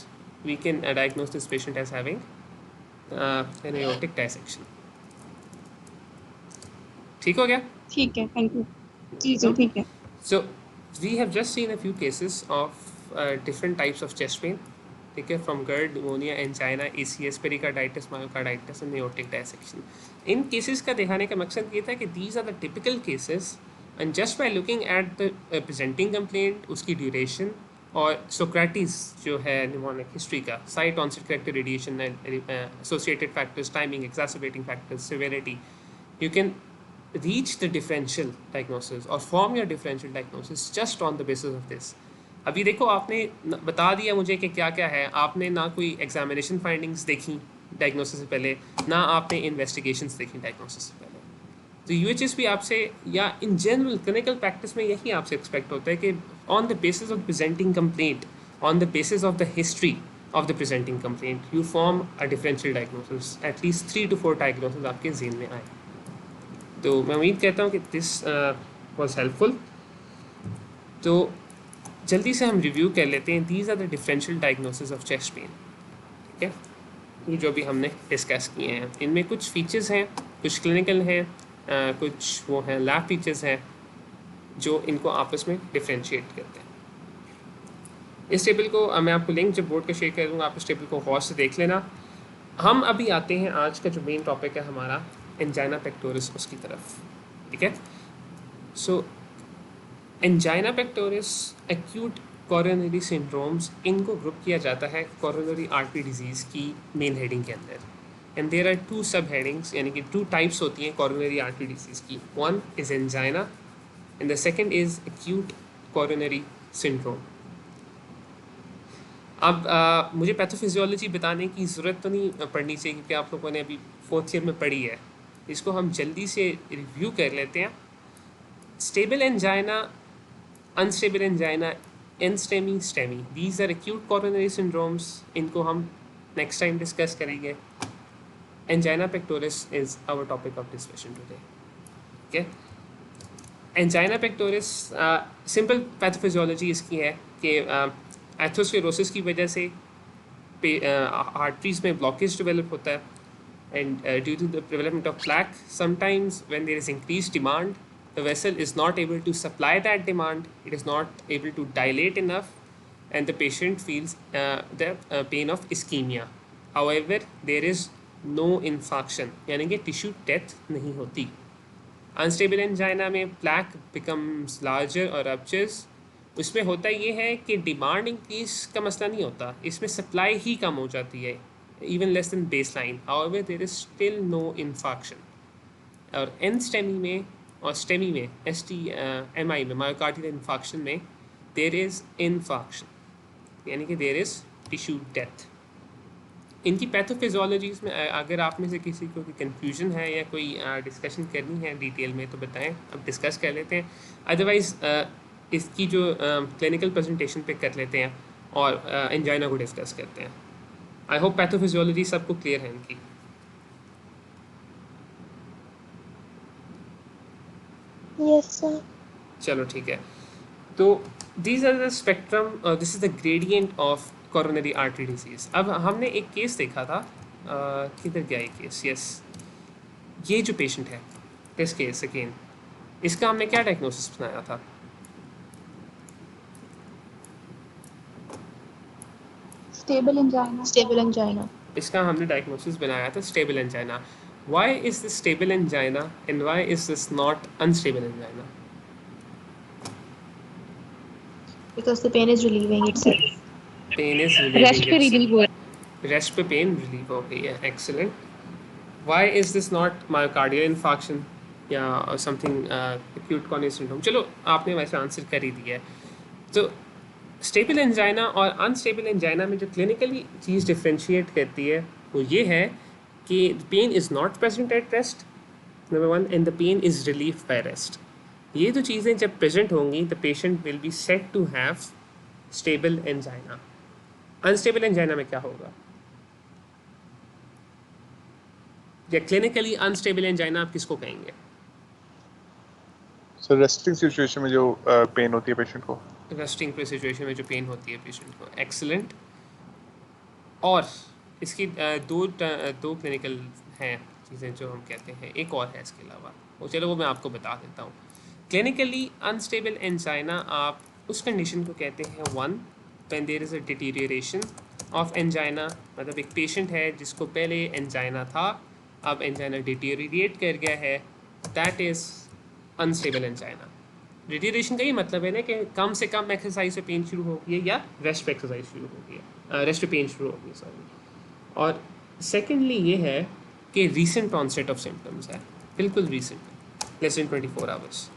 we can diagnose this patient as having an aortic dissection. ठीक हो गया? ठीक है, थैंक यू। जी जी ठीक है। So we have just seen a few cases of different types of chest pain. ठीक है, from GERD, pneumonia, angina, ACS, pericarditis, myocarditis and aortic dissection. In cases का दिखाने का मकसद ये था कि these are the typical cases and just by looking at the presenting complaint, उसकी duration और Socrates जो है mnemonic history का, site onset character radiation and associated factors, timing, exacerbating factors, severity, you can reach the differential diagnosis or form your differential diagnosis just on the basis of this. अभी देखो, आपने बता दिया मुझे कि क्या क्या है, आपने ना कोई एग्जामिनेशन फाइंडिंग्स देखी डायग्नोसिस से पहले, ना आपने इन्वेस्टिगेशंस देखी डायग्नोसिस से पहले। तो यूएचएस भी आपसे या इन जनरल क्लिनिकल प्रैक्टिस में यही आपसे एक्सपेक्ट होता है कि on the basis of presenting complaint, on the basis of the history of the presenting complaint, you form a differential diagnosis, at least 3 to 4 diagnosis आपके जेन में आए। तो मैं उम्मीद करता हूँ कि दिस वॉज हेल्पफुल। तो जल्दी से हम रिव्यू कर लेते हैं। These are the differential diagnosis of chest pain, ठीक है, ये जो भी हमने डिस्कस किए हैं। इनमें कुछ फीचर्स हैं, कुछ क्लिनिकल हैं, कुछ वो हैं लैब फीचर्स हैं जो इनको आपस में डिफरेंशिएट करते हैं। इस टेबल को मैं आपको लिंक जब बोर्ड का शेयर कर दूँगा, आप इस टेबल को गौर से देख लेना। हम अभी आते हैं आज का जो मेन टॉपिक है हमारा, एंजाइना पेक्टोरिस, उसकी तरफ। ठीक है, so angina pectoris, acute coronary syndromes, इनको ग्रुप किया जाता है कोरोनरी आर्टरी डिजीज़ की मेन हेडिंग के अंदर। एंड देयर आर 2 सब हेडिंग्स, यानी कि 2 टाइप्स होती हैं कोरोनरी आर्टरी डिजीज़ की। One is angina and the second is acute coronary syndrome. अब मुझे पैथोफिजियोलॉजी बताने की ज़रूरत तो नहीं पड़नी चाहिए, क्योंकि आप लोगों ने अभी 4th ईयर में पढ़ी है। इसको हम जल्दी से रिव्यू कर लेते हैं। Stable angina, unstable angina, NSTEMI, STEMI, these are acute coronary syndromes. इनको हम नेक्स्ट टाइम डिस्कस करेंगे। Angina pectoris is our topic of discussion today. Okay, angina pectoris, simple pathophysiology इसकी है कि एथरोस्क्लेरोसिस की वजह से आर्टरीज में ब्लॉकेज डेवलप होता है, and due to the development of plaque, sometimes when there is increase demand, the vessel is not able to supply that demand, it is not able to dilate enough, and the patient feels the pain of ischemia. However there is no infarction, यानी कि टिश्यू डेथ नहीं होती। अनस्टेबल एंजाइना में प्लैक बिकम्स लार्जर और रप्चर्स। उसमें होता ये है कि डिमांड इंक्रीज का मसला नहीं होता, इसमें सप्लाई ही कम हो जाती है, even less than baseline. However there is still no infarction. और एन स्टेमी में और स्टेमी में, STMI में, मायोकार्डियल इन्फाक्शन में देयर इज़ इन्फाक्शन, यानी कि देयर इज़ टिश्यू डेथ। इनकी पैथोफिजियोलॉजीज़ में अगर आप में से किसी को कन्फ्यूजन है या कोई डिस्कशन करनी है डिटेल में तो बताएं, अब डिस्कस कर लेते हैं। अदरवाइज़ इसकी जो क्लिनिकल प्रेजेंटेशन पे कर लेते हैं और एंजाइना को डिस्कस करते हैं। आई होप पैथोफिजियोलॉजी सबको क्लियर है इनकी। Yes sir. चलो ठीक है, तो these are the spectrum, this is the gradient of coronary artery disease. अब हमने एक केस देखा था, किधर गया ये केस, यस, ये जो पेशेंट है, दिस केस अगेन, इसका हमने क्या डायग्नोसिस बनाया था? Stable angina. Stable angina. इसका हमने डायग्नोसिस बनाया था stable angina. Why is this stable angina and why is this not unstable angina? Because the pain is relieving itself. Pain is relieving rest पे रिलीव हो Rest पे pain relieve हो गई है, excellent. Why is this not myocardial infarction या something acute coronary syndrome? चलो आपने वैसे आंसर कर ही दिया है। तो स्टेबल एंजाइना और अनस्टेबल एंजाइना में जो क्लिनिकली चीज़ डिफ्रेंशिएट करती है वो ये है कि pain is not present at rest, number 1, and the pain is relief by rest. ये दो चीज़ें जब प्रेजेंट होंगी the patient will be set to have stable angina. Unstable angina में क्या होगा? या क्लिनिकली अनस्टेबल एंजाइना आप किसको कहेंगे? सर रेस्टिंग सिचुएशन में जो पेन होती है पेशेंट को, रेस्टिंग पे सिचुएशन में जो पेन होती है पेशेंट को, एक्सीलेंट। और इसकी दो क्लिनिकल हैं चीज़ें जो हम कहते हैं, एक और है इसके अलावा, वो चलो वो मैं आपको बता देता हूँ। क्लिनिकली अनस्टेबल एंजाइना आप उस कंडीशन को कहते हैं, 1, when there is a deterioration of angina, मतलब एक पेशेंट है जिसको पहले एंजाइना था, अब एंजाइना डिटीरिएट कर गया है, दैट इज़ अनस्टेबल एंजाइना। डिटीरिएशन का ही मतलब है ना कि कम से कम एक्सरसाइज से पेन शुरू हो गई है या रेस्ट पे एक्सरसाइज शुरू हो गई है, रेस्ट पे पेन शुरू हो गई, सॉरी। और सेकेंडली ये है कि रीसेंट ऑनसेट ऑफ सिम्टम्स है, बिल्कुल रीसेंट, लेस देन 24 आवर्स।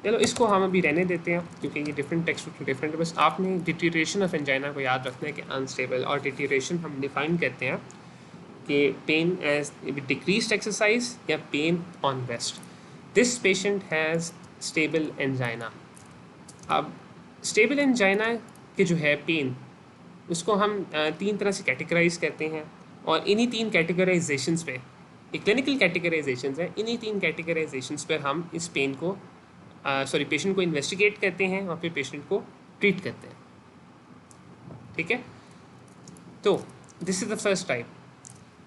चलो इसको हम अभी रहने देते हैं क्योंकि ये डिफरेंट टेक्स्ट टू डिफरेंट है। बस आपने डिटीरिएशन ऑफ एंजाइना को याद रखना है कि अनस्टेबल, और डिटीरिएशन हम डिफाइन करते हैं कि पेन एज डिक्रीज्ड एक्सरसाइज या pain on rest. This patient has stable angina. अब स्टेबल एंजाइना के जो है पेन, उसको हम 3 तरह से कैटेगराइज करते हैं, और इन्हीं 3 कैटेगराइजेशंस पे, ये क्लिनिकल कैटेगराइजेशंस हैं, इन्हीं 3 कैटेगराइजेशंस पर हम इस पेन को पेशेंट को इन्वेस्टिगेट करते हैं और फिर पेशेंट को ट्रीट करते हैं। ठीक है, तो this is the first type.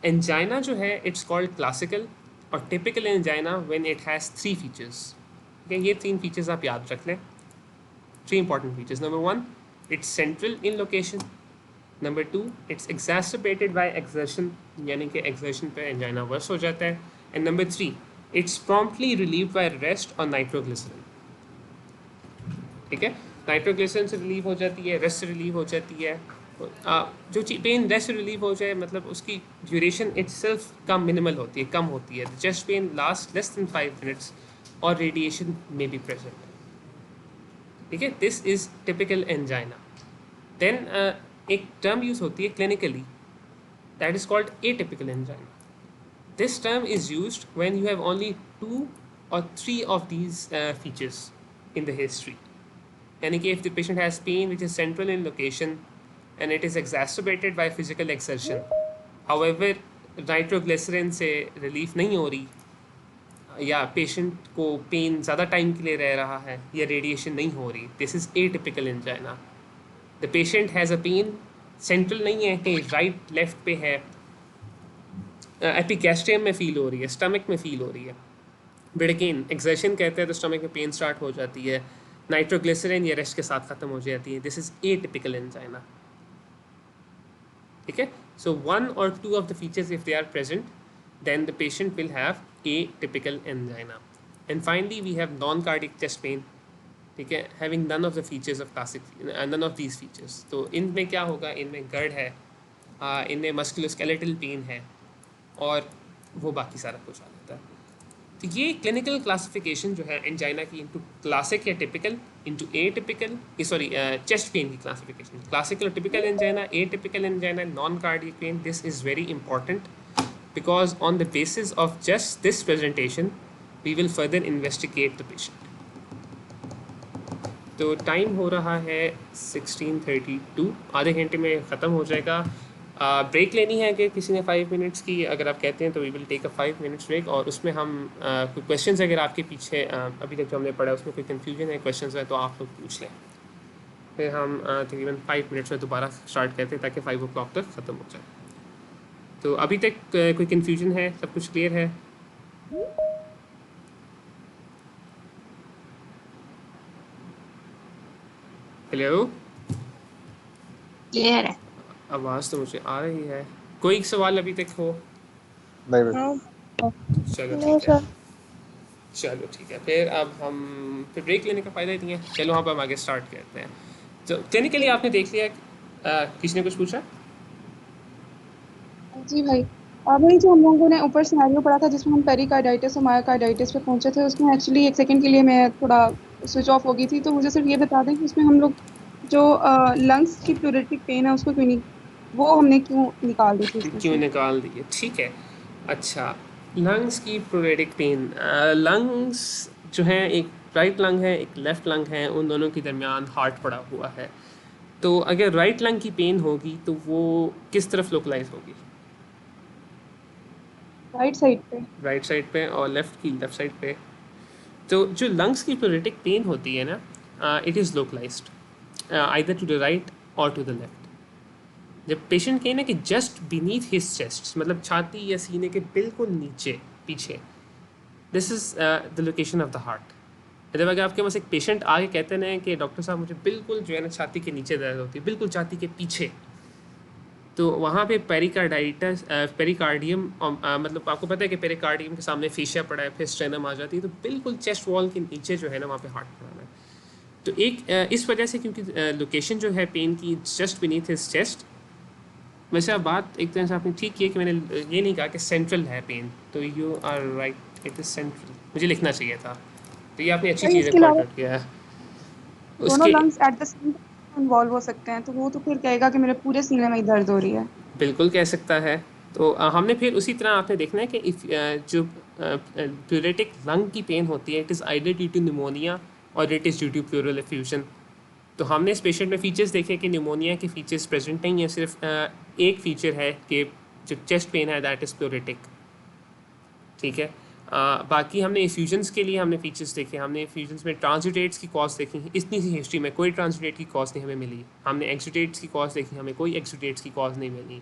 Angina जो है इट्स कॉल्ड क्लासिकल और typical angina when it has 3 features. ठीक है, ये 3 फीचर्स आप याद रख लें, 3 important features. Number 1, it's central in location, number 2 it's exacerbated by exertion, यानी कि एक्सर्शन पे एंजाइना वर्स हो जाता है, and number 3 it's promptly relieved by rest और नाइट्रोग्लिसरीन। ठीक है, नाइट्रोग्लिसरीन से रिलीव हो जाती है, रेस्ट से रिलीव हो जाती है। जो पेन रेस्ट से रिलीव हो जाए मतलब उसकी ड्यूरेशन इटसेल्फ कम मिनिमल होती है, कम होती है। Chest pain last less than 5 minutes और रेडिएशन में बी प्रेजेंट। ठीक है, this is typical angina. Then एक टर्म यूज होती है clinically, that is called atypical angina. This term is used when you have only 2 or 3 of these features in the history. यानी कि if the patient has pain which is central in location and it is exacerbated by physical exertion, however nitroglycerin से relief नहीं हो रही, या पेशेंट को पेन ज़्यादा टाइम के लिए रह रहा है, या रेडिएशन नहीं हो रही, this is atypical angina. The patient has a pain central नहीं है कि राइट लेफ्ट पे है, एपिगैस्ट्रियम में फील हो रही है, स्टमक में फील हो रही है, बट अगेन एक्सर्शन कहते हैं तो स्टमक में पेन स्टार्ट हो जाती है, नाइट्रोग्लिसरीन या रेस्ट के साथ ख़त्म हो जाती है, दिस इज़ एटिपिकल एंजाइना। ठीक है, सो 1 or 2 of the features if they are present, then the patient will have atypical angina. And finally we have non-cardiac chest pain, ठीक है, having none of the features of classic, none of these features। तो इनमें क्या होगा, इनमें गर्ड है, इनमें मस्कुलोस्केलेटल पेन है, और वो बाकी सारा कुछ आ जाता है। तो ये क्लिनिकल क्लासिफिकेशन जो है एंजाइना की इंटू क्लासिक या typical, into atypical, sorry chest pain की classification, classical typical angina, atypical angina, non cardiac pain, this is very important because on the basis of just this presentation we will further investigate the patient. तो टाइम हो रहा है 16:32, आधे घंटे में ख़त्म हो जाएगा। ब्रेक लेनी है कि किसी ने 5 मिनट्स की, अगर आप कहते हैं तो we will take a 5 minutes break, और उसमें हम कोई क्वेश्चंस अगर आपके पीछे अभी तक जो हमने पढ़ा उसमें कोई कन्फ्यूजन है, क्वेश्चंस है तो आप लोग पूछ लें, फिर हम तकरीबन 5 मिनट्स में दोबारा स्टार्ट करते हैं ताकि 5 o'clock तक ख़त्म हो जाए। तो अभी तक कोई कन्फ्यूजन है, सब कुछ क्लियर है? हेलो, क्लियर है। आवाज़ तो मुझे आ रही है। कोई सवाल अभी तक हो? नहीं भाई। चलो नो ठीक है, सर। चलो ठीक है, फिर अब हम फिर ब्रेक लेने का फ़ायदा ही नहीं है। चलो हम अब आगे स्टार्ट करते हैं। तो क्लिनिकली आपने देख लिया, किसी ने कुछ पूछा? जी भाई, भाई जो हम लोगों ने ऊपर सिनेरियो पढ़ा था जिसमें हम पेरिकार्डाइटिस और मायोकार्डाइटिस पे पहुंचे थे, उसमें एक्चुअली 1 सेकंड के लिए मैं थोड़ा स्विच ऑफ हो गई थी, तो मुझे सिर्फ ये बता दें कि उसमें हम लोग जो लंग्स की प्लूरेटिक पेन है उसको क्यों नहीं, वो हमने क्यों निकाल दी थी उसमें क्यों से? निकाल दिए? ठीक है, अच्छा, लंग्स की प्लूरेटिक पेन, लंग्स जो है, एक राइट लंग है, एक लेफ़्ट लंग है, उन दोनों के दरमियान हार्ट पड़ा हुआ है। तो अगर राइट लंग की पेन होगी तो वो किस तरफ लोकलाइज होगी? राइट साइड पे। राइट साइड पे, और लेफ़्ट की लेफ़्ट साइड पे। तो जो लंग्स की प्लूरेटिक पेन होती है ना, it is localized either to the right और टू द लेफ्ट। जब पेशेंट कहे ना कि जस्ट बीनीथ हिज चेस्ट, मतलब छाती या सीने के बिल्कुल नीचे पीछे, this is the location of the heart. जब अगर आपके पास एक पेशेंट आके कहते हैं कि डॉक्टर साहब मुझे बिल्कुल जो है ना छाती के नीचे दर्द होती है, बिल्कुल छाती के पीछे, तो वहाँ पे पेरिकार्डाइटिस, पेरिकार्डियम, मतलब आपको पता है कि पेरिकार्डियम के सामने फेशिया पड़ा है, फिर स्ट्रेनम आ जाती है, तो बिल्कुल चेस्ट वॉल के नीचे जो है ना वहाँ पे हार्ट पड़ा है। तो एक इस वजह से, क्योंकि लोकेशन जो है पेन की जस्ट बीनीथ हिज चेस्ट। वैसे अब बात एक तरह से आपने ठीक की है कि मैंने ये नहीं कहा कि सेंट्रल है पेन, तो you are right, it is central, मुझे लिखना चाहिए था। तो ये आपने अच्छी चीज़ पॉइंट आउट किया है। दोनों lungs at the same time involve हो सकते हैं, तो वो तो फिर कहेगा कि मेरे पूरे सीने में ही दर्द हो रही है। बिल्कुल कह सकता है। तो हमने फिर उसी तरह आपने देखना है कि इफ़ जो प्लूरेटिक लंग की पेन होती है, it is either due to pneumonia और it is due to pleural effusion. तो हमने इस पेशेंट में फीचर्स देखे कि निमोनिया के फीचर्स प्रेजेंट नहीं है, सिर्फ एक फीचर है कि जो चेस्ट पेन है दैट इज़ प्लूरेटिक। ठीक है, बाकी हमने इफ्यूजन्स के लिए हमने फीचर्स देखे। हमने इफ्यूजन्स में ट्रांसुडेट्स की कॉज देखी, इतनी सी हिस्ट्री में कोई ट्रांसुडेट की कॉज नहीं हमें मिली। हमने एक्सुडेट्स की कॉज देखी, हमें कोई एक्सुडेट्स की कॉज नहीं मिली।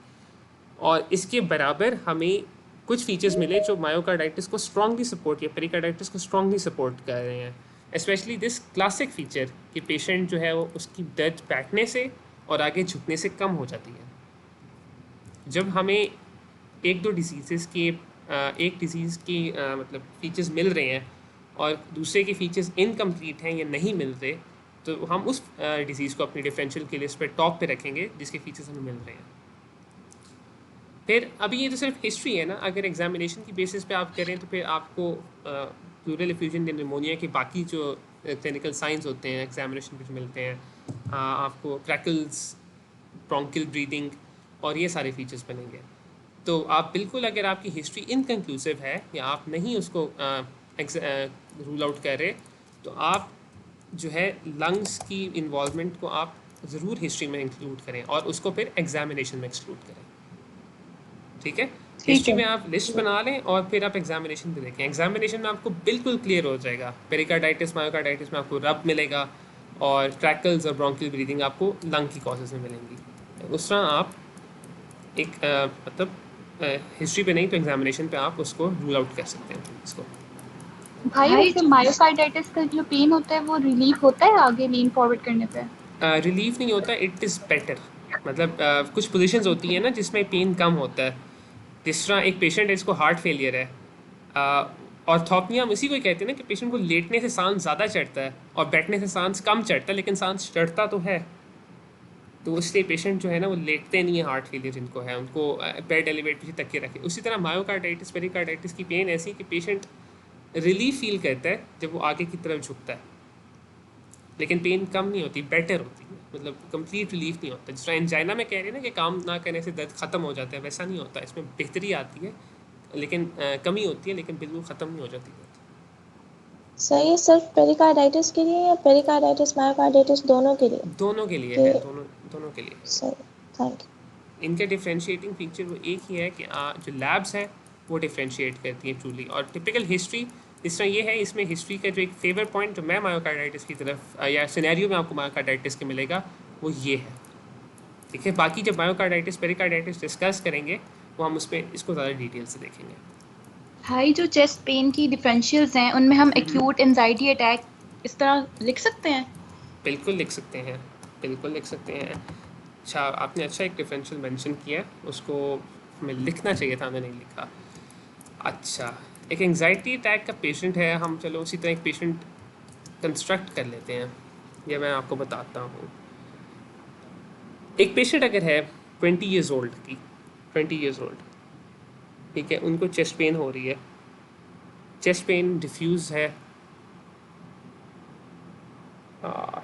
और इसके बराबर हमें कुछ फीचर्स मिले जो मायोकार्डाइटिस को स्ट्रांगली सपोर्ट या पेरिकार्डाइटिस को स्ट्रांगली सपोर्ट कर रहे हैं। स्पेशली दिस क्लासिक फीचर कि पेशेंट जो है वो उसकी दर्द बैठने से और आगे झुकने से कम हो जाती है। जब हमें एक दो डिजीज़ के एक डिज़ीज़ की मतलब फीचर्स मिल रहे हैं और दूसरे के फीचर्स इनकम्प्लीट हैं या नहीं मिल रहे, तो हम उस डिज़ीज़ को अपनी डिफरेंशियल के लिस्ट पे टॉप पे रखेंगे जिसके फीचर्स हमें मिल रहे हैं। फिर अभी ये तो सिर्फ हिस्ट्री है ना, अगर एग्जामिनेशन की बेसिस पे आप करें तो फिर आपको प्लूरल एफ्यूजन निमोनिया के बाकी जो क्लिनिकल साइंस होते हैं एग्जामिनेशन पे जो मिलते हैं, आपको क्रैकल्स, ब्रोंकियल ब्रीदिंग और ये सारे फीचर्स बनेंगे। तो आप बिल्कुल, अगर आपकी हिस्ट्री इनकन्क्लूसिव है या आप नहीं उसको रूल आउट कर रहे, तो आप जो है लंग्स की इन्वॉल्वमेंट को आप ज़रूर हिस्ट्री में इंक्लूड करें और उसको फिर एग्जामिनेशन में एक्सक्लूड करें। ठीक है, हिस्ट्री में आप लिस्ट बना लें और फिर आप एग्जामिनेशन में देखें। एग्जामिनेशन में आपको बिल्कुल क्लियर हो जाएगा, पेरिकार्डाइटिस मायोकार्डाइटिस में आपको रब मिलेगा और क्रैकल्स और ब्रोंकियल ब्रीदिंग आपको लंग की कॉजेज़ में मिलेंगी। उस तरह आप एक मतलब हिस्ट्री पे नहीं तो एग्जामिनेशन पे आप उसको रूल आउट कर सकते हैं इसको। भाई वैसे मायोकार्डाइटिस का जो पेन होता है वो रिलीफ होता है आगे लीन फॉरवर्ड करने पे? रिलीफ नहीं होता, इट इज़ बेटर। मतलब कुछ पोजीशंस होती हैं ना जिसमें पेन कम होता है, जिस तरह एक पेशेंट है इसको हार्ट फेलियर है, ऑर्थोपनिया हम इसी को ही कहते हैं ना कि पेशेंट को लेटने से सांस ज़्यादा चढ़ता है और बैठने से सांस कम चढ़ता है, लेकिन सांस चढ़ता तो है। तो इसलिए पेशेंट जो है ना वो लेटते नहीं है, हार्ट फेलियर जिनको है उनको बेड एलिवेट पीछे तक के रखे। उसी तरह मायोकार्डाइटिस पेरिकार्डाइटिस की पेन ऐसी कि पेशेंट रिलीफ फील करता है जब वो आगे की तरफ झुकता है, लेकिन पेन कम नहीं होती, बेटर होती है, मतलब कंप्लीट रिलीफ नहीं होता। जिस तरह एंजाइना में कह रहे हैं ना कि काम ना करने से दर्द ख़त्म हो जाता है, वैसा नहीं होता। इसमें बेहतरी आती है लेकिन कमी होती है, लेकिन बिल्कुल ख़त्म नहीं हो जाती दर्द। सर ये सिर्फ पेरिकार्डाइटिस के लिए या पेरिकार्डाइटिस मायोकार्डाइटिस दोनों के लिए? दोनों के लिए है, दोनों के लिए। Sir thank you. इनके डिफ्रेंशिएटिंग फीचर वो एक ही है कि जो लैब्स हैं वो डिफ्रेंशिएट करती हैं ट्रूली। और टिपिकल हिस्ट्री इस तरह ये है, इसमें हिस्ट्री का जो एक फेवर पॉइंट जो मैं मायोकार्डाइटिस की तरफ या सिनेरियो में आपको मायोकार्डाइटिस के मिलेगा वो ये है। ठीक है, बाकी जब मायोकार्डाइटिस पेरिकार्डाइटिस डिस्कस करेंगे वो हम उसमें इसको ज़्यादा डिटेल से देखेंगे। भाई जो चेस्ट पेन की डिफरेंशियल्स हैं उनमें हम एक्यूट एंजाइटी अटैक इस तरह लिख सकते हैं? बिल्कुल लिख सकते हैं, बिल्कुल लिख सकते हैं। अच्छा, आपने अच्छा एक डिफरेंशियल मेंशन किया, उसको हमें लिखना चाहिए था, हमने नहीं लिखा। अच्छा, एक एंजाइटी अटैक का पेशेंट है, हम चलो उसी तरह एक पेशेंट कंस्ट्रक्ट कर लेते हैं, यह मैं आपको बताता हूँ। एक पेशेंट अगर है 20 ईयर्स ओल्ड की, 20 ईयर्स ओल्ड, ठीक है, उनको चेस्ट पेन हो रही है, चेस्ट पेन डिफ्यूज़ है,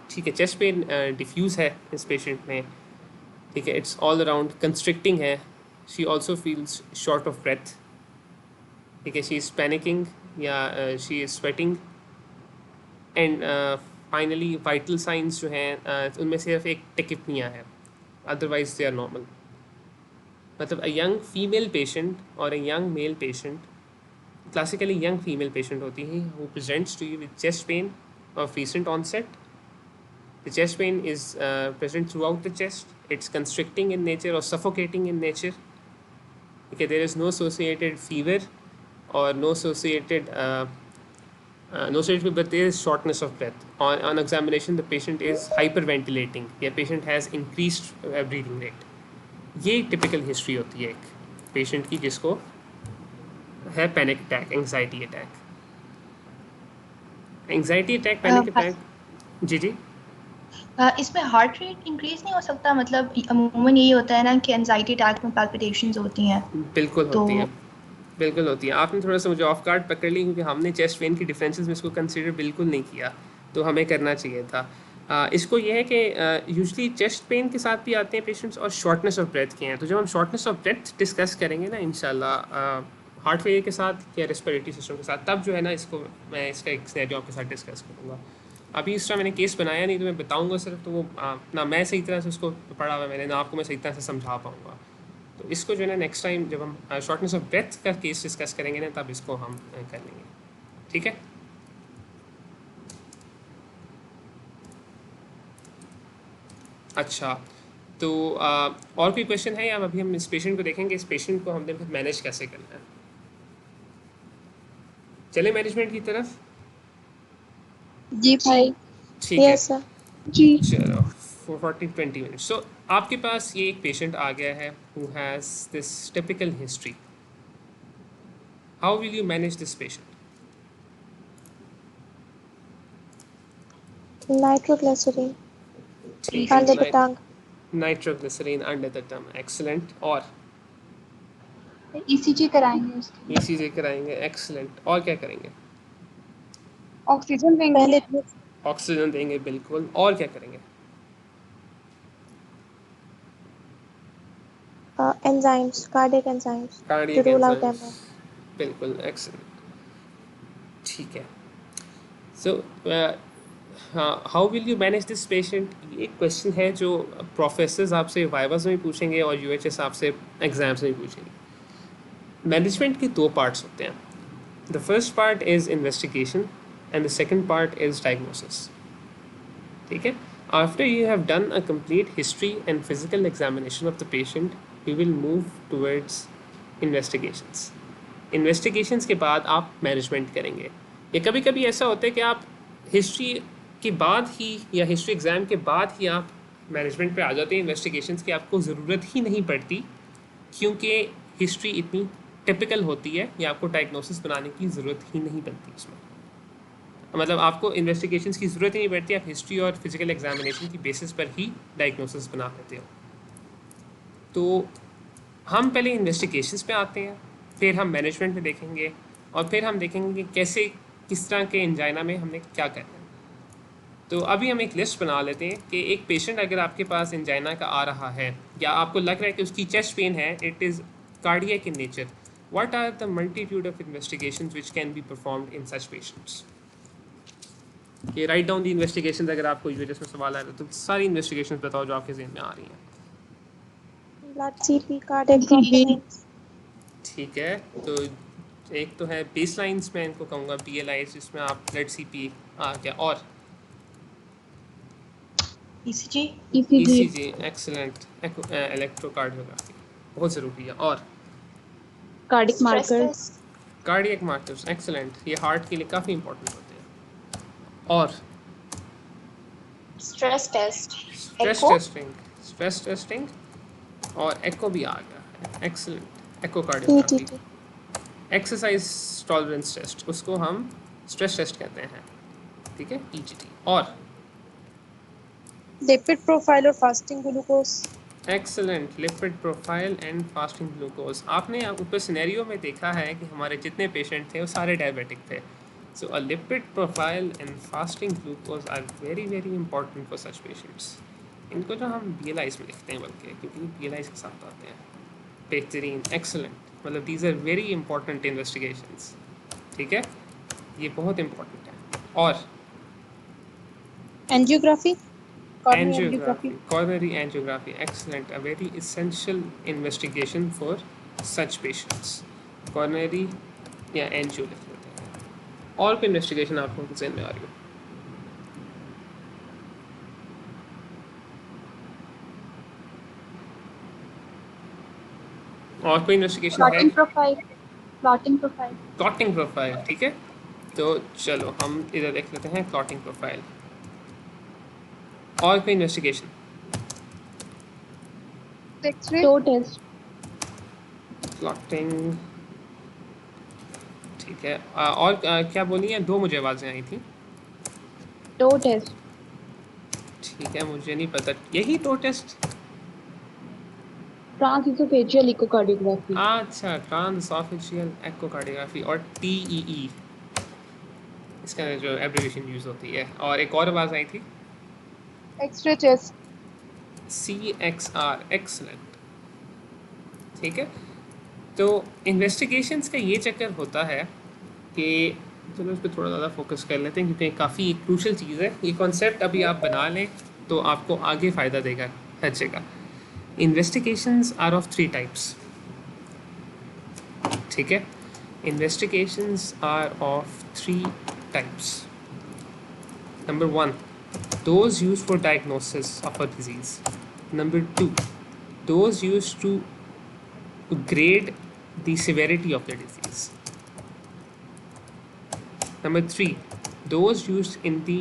ठीक है, चेस्ट पेन डिफ्यूज़ है इस पेशेंट में, ठीक है, इट्स ऑल अराउंड कंस्ट्रिक्टिंग है, she also feels short of breath, ठीक है, शी इज़ पैनिकिंग या she is sweating and finally vital signs जो हैं उनमें सिर्फ एक टिकिपनिया है, अदरवाइज दे आर नॉर्मल। मतलब अ यंग फीमेल पेशेंट और a young male patient, classically young female patient होती है who presents to you with chest pain of recent onset. The chest pain is present throughout the chest. It's constricting in nature or suffocating in nature. Okay, there is no associated fever or no associated but there is shortness of breath. On examination, the patient is hyperventilating. The patient has increased breathing rate. ये टिपिकल हिस्ट्री होती है एक पेशेंट की जिसको है panic attack, anxiety attack. Anxiety attack, panic attack, जी जी। इसमें हार्ट रेट इंक्रीज नहीं हो सकता? मतलब अमूमन यही होता है ना कि एंजाइटी अटैक में पैल्पिटेशंस होती हैं। बिल्कुल होती हैं, बिल्कुल होती है। आपने थोड़ा सा मुझे ऑफ गार्ड पकड़ ली क्योंकि हमने चेस्ट पेन की डिफरेंसेस में इसको कंसिडर बिल्कुल नहीं किया, तो हमें करना चाहिए था। इसको ये है कि यूजली चेस्ट पेन के साथ भी आते हैं पेशेंट्स और शॉर्टनेस ऑफ ब्रेथ के हैं। तो जब हम शॉर्टनेस ऑफ ब्रेथ डिस्कस करेंगे ना इंशाल्लाह हार्ट फेलियर के साथ या रेस्पिरेटरी सिस्टम के साथ, तब जो है ना इसको मैं इसका एक सिनेरियो आपके साथ डिस्कस करूँगा। अभी इस तरह मैंने केस बनाया नहीं तो मैं बताऊँगा सिर्फ, तो वो ना मैं सही तरह से उसको पढ़ा हुआ मैंने, ना आपको मैं सही तरह से समझा पाऊँगा। तो इसको जो है ना नेक्स्ट टाइम जब हम शॉर्टनेस ऑफ ब्रेथ का केस डिस्कस करेंगे ना तब इसको हम कर लेंगे, ठीक है। अच्छा, तो और कोई क्वेश्चन है या अभी हम इस पेशेंट को देखेंगे, इस पेशेंट को हमने फिर मैनेज कैसे करना है। चले मैनेजमेंट की तरफ। जी भाई। ठीक है, यस सर। जी। चलो 40-20 मिनट। सो आपके पास ये एक पेशेंट आ गया है who has this typical history, how will you manage this patient? Nitroglycerin ठीक है, under the tongue. Nitroglycerin under the tongue, excellent. और ईसीजी कराएंगे उसकी। ईसीजी कराएंगे, एक्सलेंट। और क्या करेंगे? ऑक्सीजन देंगे। पहले ऑक्सीजन देंगे, बिल्कुल। और क्या करेंगे? Enzymes, cardiac enzymes to cardiac rule out enzymes, एमओ। बिल्कुल, एक्सलेंट। ठीक है, so how will you manage this patient? ये एक क्वेश्चन है जो प्रोफेसर्स आपसे वाइवास में भी पूछेंगे और यूएचएस आपसे एग्जाम्स में भी पूछेंगे। मैनेजमेंट के दो पार्ट्स होते हैं। The first part is investigation and the second part is diagnosis. ठीक है, after you have done a complete history and physical examination of the patient, you will move towards investigations. Investigations के बाद आप मैनेजमेंट करेंगे। या कभी कभी ऐसा होता है कि आप हिस्ट्री के बाद ही या हिस्ट्री एग्ज़ाम के बाद ही आप मैनेजमेंट पे आ जाते हैं। इन्वेस्टिगेशंस की आपको ज़रूरत ही नहीं पड़ती क्योंकि हिस्ट्री इतनी टिपिकल होती है या आपको डायग्नोसिस बनाने की ज़रूरत ही नहीं बनती उसमें। मतलब आपको इन्वेस्टिगेशंस की ज़रूरत ही नहीं पड़ती, आप हिस्ट्री और फिजिकल एग्जामिनेशन की बेसिस पर ही डायग्नोसिस बना लेते हो। तो हम पहले इन्वेस्टिगेशंस पे आते हैं, फिर हम मैनेजमेंट में देखेंगे और फिर हम देखेंगे कि कैसे किस तरह के एंजाइना में हमने क्या करना है। तो अभी हम एक लिस्ट बना लेते हैं कि एक पेशेंट अगर आपके पास एंजाइना का आ रहा है या आपको लग रहा है कि उसकी चेस्ट पेन है, it is cardiac in nature, what are the multitude of investigations which can be performed in such patients? कि राइट डाउन दी इन्वेस्टिगेशन। अगर आपको यूएचएस में सवाल आ रहा है तो सारी इन्वेस्टिगेशन बताओ जो आपके जहन में आ रही हैं। Blood CP, cardiac drops. ठीक है, तो एक तो है बेस लाइन्स, में इनको कहूँगा BLIs, जिसमें आप ब्लड CP आ गया, और ईसीजी। ECG, excellent. इलेक्ट्रोकार्डियोग्राफी बहुत ज़रूरी है। और cardiac markers. Cardiac markers, excellent, ये हार्ट के लिए काफ़ी इंपॉर्टेंट होते हैं। और stress test, stress testing, stress testing और एको भी आ गया है, excellent. Echocardiography, exercise tolerance test, उसको हम स्ट्रेस टेस्ट कहते हैं। ठीक है, EGT। और लिपिड प्रोफाइल और fasting glucose. Excellent, lipid profile and fasting glucose. आपने ऊपर सिनेरियो में देखा है कि हमारे जितने पेशेंट थे वो सारे डायबिटिक थे। So a lipid profile and fasting glucose are very very important for such patients. इनको जो हम BLIs में लिखते हैं, बल्कि क्योंकि BLIs के साथ आते हैं। बेहतरीन, एक्सेलेंट, मतलब these are very important investigations. ठीक है, ये बहुत इंपॉर्टेंट है। और angiography, angiography, coronary angiography, excellent, a very essential investigation for such patients. coronary या angio लिख लेते हैं। और कोई इन्वेस्टिगेशन आपको जहन में आ रही हो? और कोई इन्वेस्टिगेशन है? Clotting profile. Clotting profile. Clotting profile, ठीक है, तो चलो हम इधर देख लेते हैं क्लॉटिंग प्रोफाइल। और कोई investigation? X-ray. Toe test. Clotting, ठीक है। और क्या बोली है? दो मुझे आवाज़ें आई थी। Toe test. ठीक है, मुझे नहीं पता, यही टो टेस्ट? ट्रांसइसोफेजियल इकोकार्डियोग्राफी। अच्छा, ट्रांसइसोफेजियल इकोकार्डियोग्राफी, और TEE इसका जो एब्रिविएशन यूज़ होती है। और एक और आवाज़ आई थी, एक्सरे चेस्ट। CXR, excellent. ठीक है, तो इन्वेस्टिगेशंस का ये चक्कर होता है कि चलो इस पर थोड़ा ज़्यादा फोकस कर लेते हैं क्योंकि काफ़ी एक क्रूशल चीज़ है। ये कॉन्सेप्ट अभी आप बना लें तो आपको आगे फ़ायदा देगा हर जगह। Investigations are of 3 types. ठीक है, investigations are of 3 types. Number 1, those used for diagnosis of a disease. Number 2, those used to grade the severity of the disease. Number 3, those used in the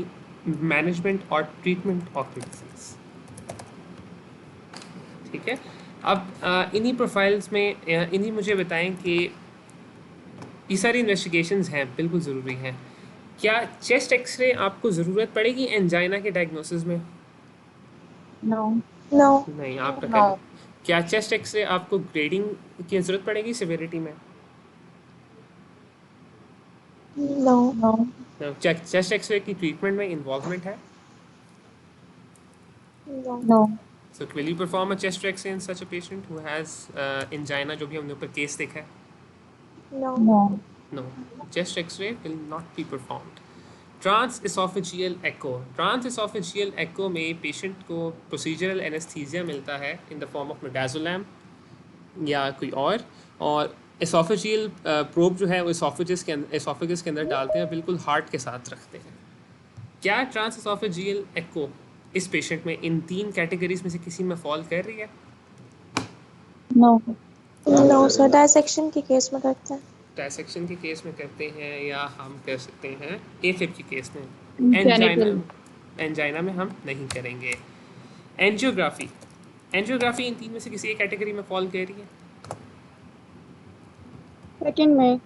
management or treatment of the disease. ठीक है, अब इन्हीं प्रोफाइल्स में इन्हीं मुझे बताएं कि ये सारी इन्वेस्टिगेशंस हैं, बिल्कुल ज़रूरी हैं। क्या चेस्ट एक्सरे आपको ज़रूरत पड़ेगी एंजाइना के डायग्नोसिस में? नो नो नहीं, आपका कहना। क्या चेस्ट एक्सरे आपको ग्रेडिंग की ज़रूरत पड़ेगी सिविरिटी में? नो चेस्ट एक्सरे की ट्रीटमेंट में इन्वॉल्वमेंट है? No So will you perform a chest X-ray in such a patient who has angina, जो भी हमने ऊपर केस देखा है? No No, chest X-ray will not be performed. Transesophageal echo. Transesophageal echo में patient को procedural anesthesia मिलता है in the form of midazolam या कोई और esophageal probe जो है वो esophagus के अंदर डालते हैं, बिल्कुल हार्ट के साथ रखते हैं। क्या transesophageal echo इस पेशेंट में इन 3 कैटेगरीज में से किसी में फॉल कर रही है? नो सर, डायसेक्शन के केस में करते हैं। डायसेक्शन के केस में करते हैं या हम कर सकते हैं एफिब के केस में। एंजाइना में हम नहीं करेंगे। एंजियोग्राफी इन 3 में से किसी एक कैटेगरी में फॉल कर रही है? सेकंड में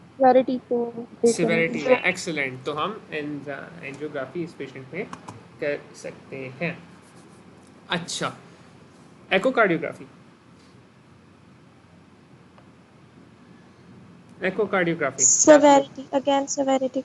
सिविरिटी में। एक्सीलेंट, तो हम एंजियोग्राफी इस पेशेंट में कर सकते हैं। अच्छा, एकोकार्डियोग्राफी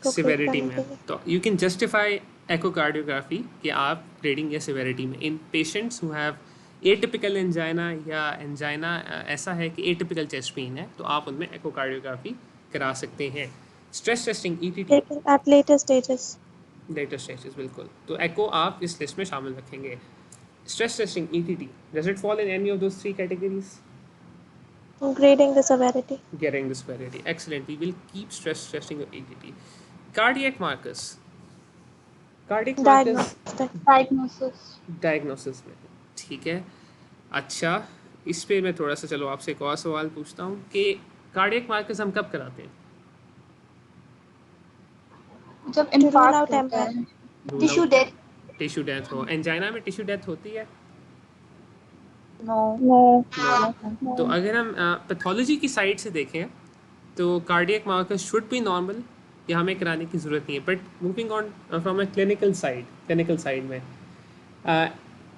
सिविरिटी में, तो यू कैन जस्टिफाई एकोकार्डियोग्राफी कि आप ग्रेडिंग या सिविरिटी में in patients who have atypical angina या एंजाइना ऐसा है कि एटिपिकल चेस्ट पेन है, तो आप उनमें एकोकार्डियोग्राफी करा सकते हैं। Stress testing ETT at later stages, बिल्कुल, तो एको आप इस लिस्ट में शामिल रखेंगे। Stress testing ETT, does it fall in any of those 3 categories? grading the severity. Getting the severity. Excellent. We will keep stress testing of ETT. Cardiac markers. Diagnosis में, ठीक है। अच्छा, इस पे मैं थोड़ा सा चलो आपसे एक और सवाल पूछता हूँ कि कार्डियक मार्कर्स हम कब कराते हैं? जब इंफार्क्ट होता है, टिश्यू डेथ हो। एंजाइना में टिश्यू डेथ होती है? नो। तो अगर हम पैथोलॉजी की साइड से देखें तो cardiac markers should be normal, या हमें कराने की ज़रूरत नहीं है। But moving on from a clinical side में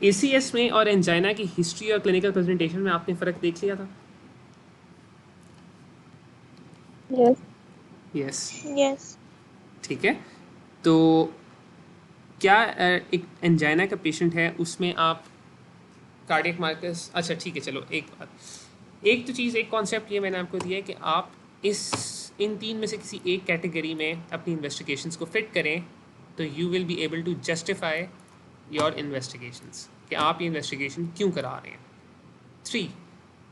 ACS में और एंजाइना की हिस्ट्री और क्लिनिकल प्रेजेंटेशन में आपने फ़र्क देख लिया था? यस, ठीक है। तो क्या एक एंजाइना का पेशेंट है उसमें आप कार्डियक मार्कर्स, अच्छा ठीक है, चलो एक कॉन्सेप्ट ये मैंने आपको दिया है कि आप इन 3 में से किसी एक कैटेगरी में अपनी इन्वेस्टिगेशंस को फिट करें, तो you will be able to justify your investigations कि आप ये इन्वेस्टिगेशन क्यों करा रहे हैं। 3,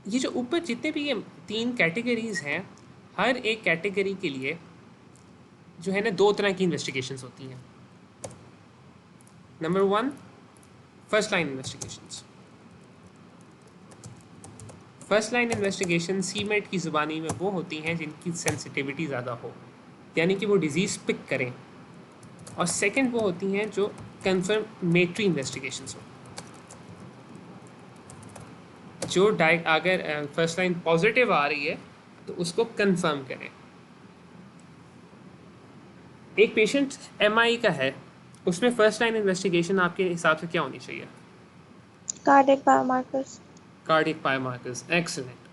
ये जो ऊपर जितने भी ये 3 कैटेगरीज हैं, हर एक कैटेगरी के लिए जो है ना 2 तरह की इन्वेस्टिगेशंस होती हैं। Number 1, first line investigations. First line investigation सीमेट की ज़ुबानी में वो होती हैं जिनकी सेंसिटिविटी ज़्यादा हो, यानी कि वो डिज़ीज़ पिक करें। और सेकंड वो होती हैं जो कंफर्मेटरी इन्वेस्टिगेशंस हो, जो अगर फर्स्ट लाइन पॉजिटिव आ रही है तो उसको कंफर्म करें। एक पेशेंट MI का है, उसमें फर्स्ट लाइन इन्वेस्टिगेशन आपके हिसाब से क्या होनी चाहिए? cardiac biomarkers, excellent,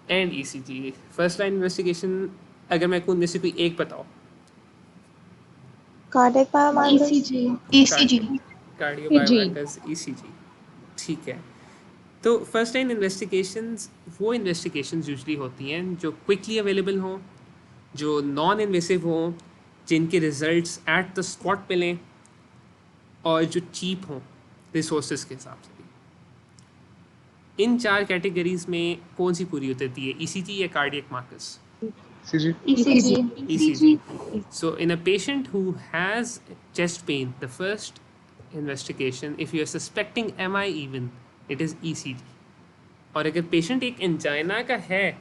and ECG। First line investigation अगर मैं उनमें से कोई एक बताओ। cardiac biomarkers, ECG, cardio biomarkers, ECG, ठीक है। तो फर्स्ट लाइन इन्वेस्टिगेशंस वो इन्वेस्टिगेशंस यूजुअली होती हैं जो क्विकली अवेलेबल हों, जो नॉन इन्वेसिव हों, जिनके रिजल्ट्स एट द स्पॉट मिलें, और जो चीप हों रिसोर्सेज के हिसाब से भी। इन 4 कैटेगरीज में कौन सी पूरी होती है, ECG या cardiac markers? ECG। So in a patient who has chest pain, the first investigation, if you are suspecting MI even, it is ECG। और अगर पेशेंट एक एंजाइना का है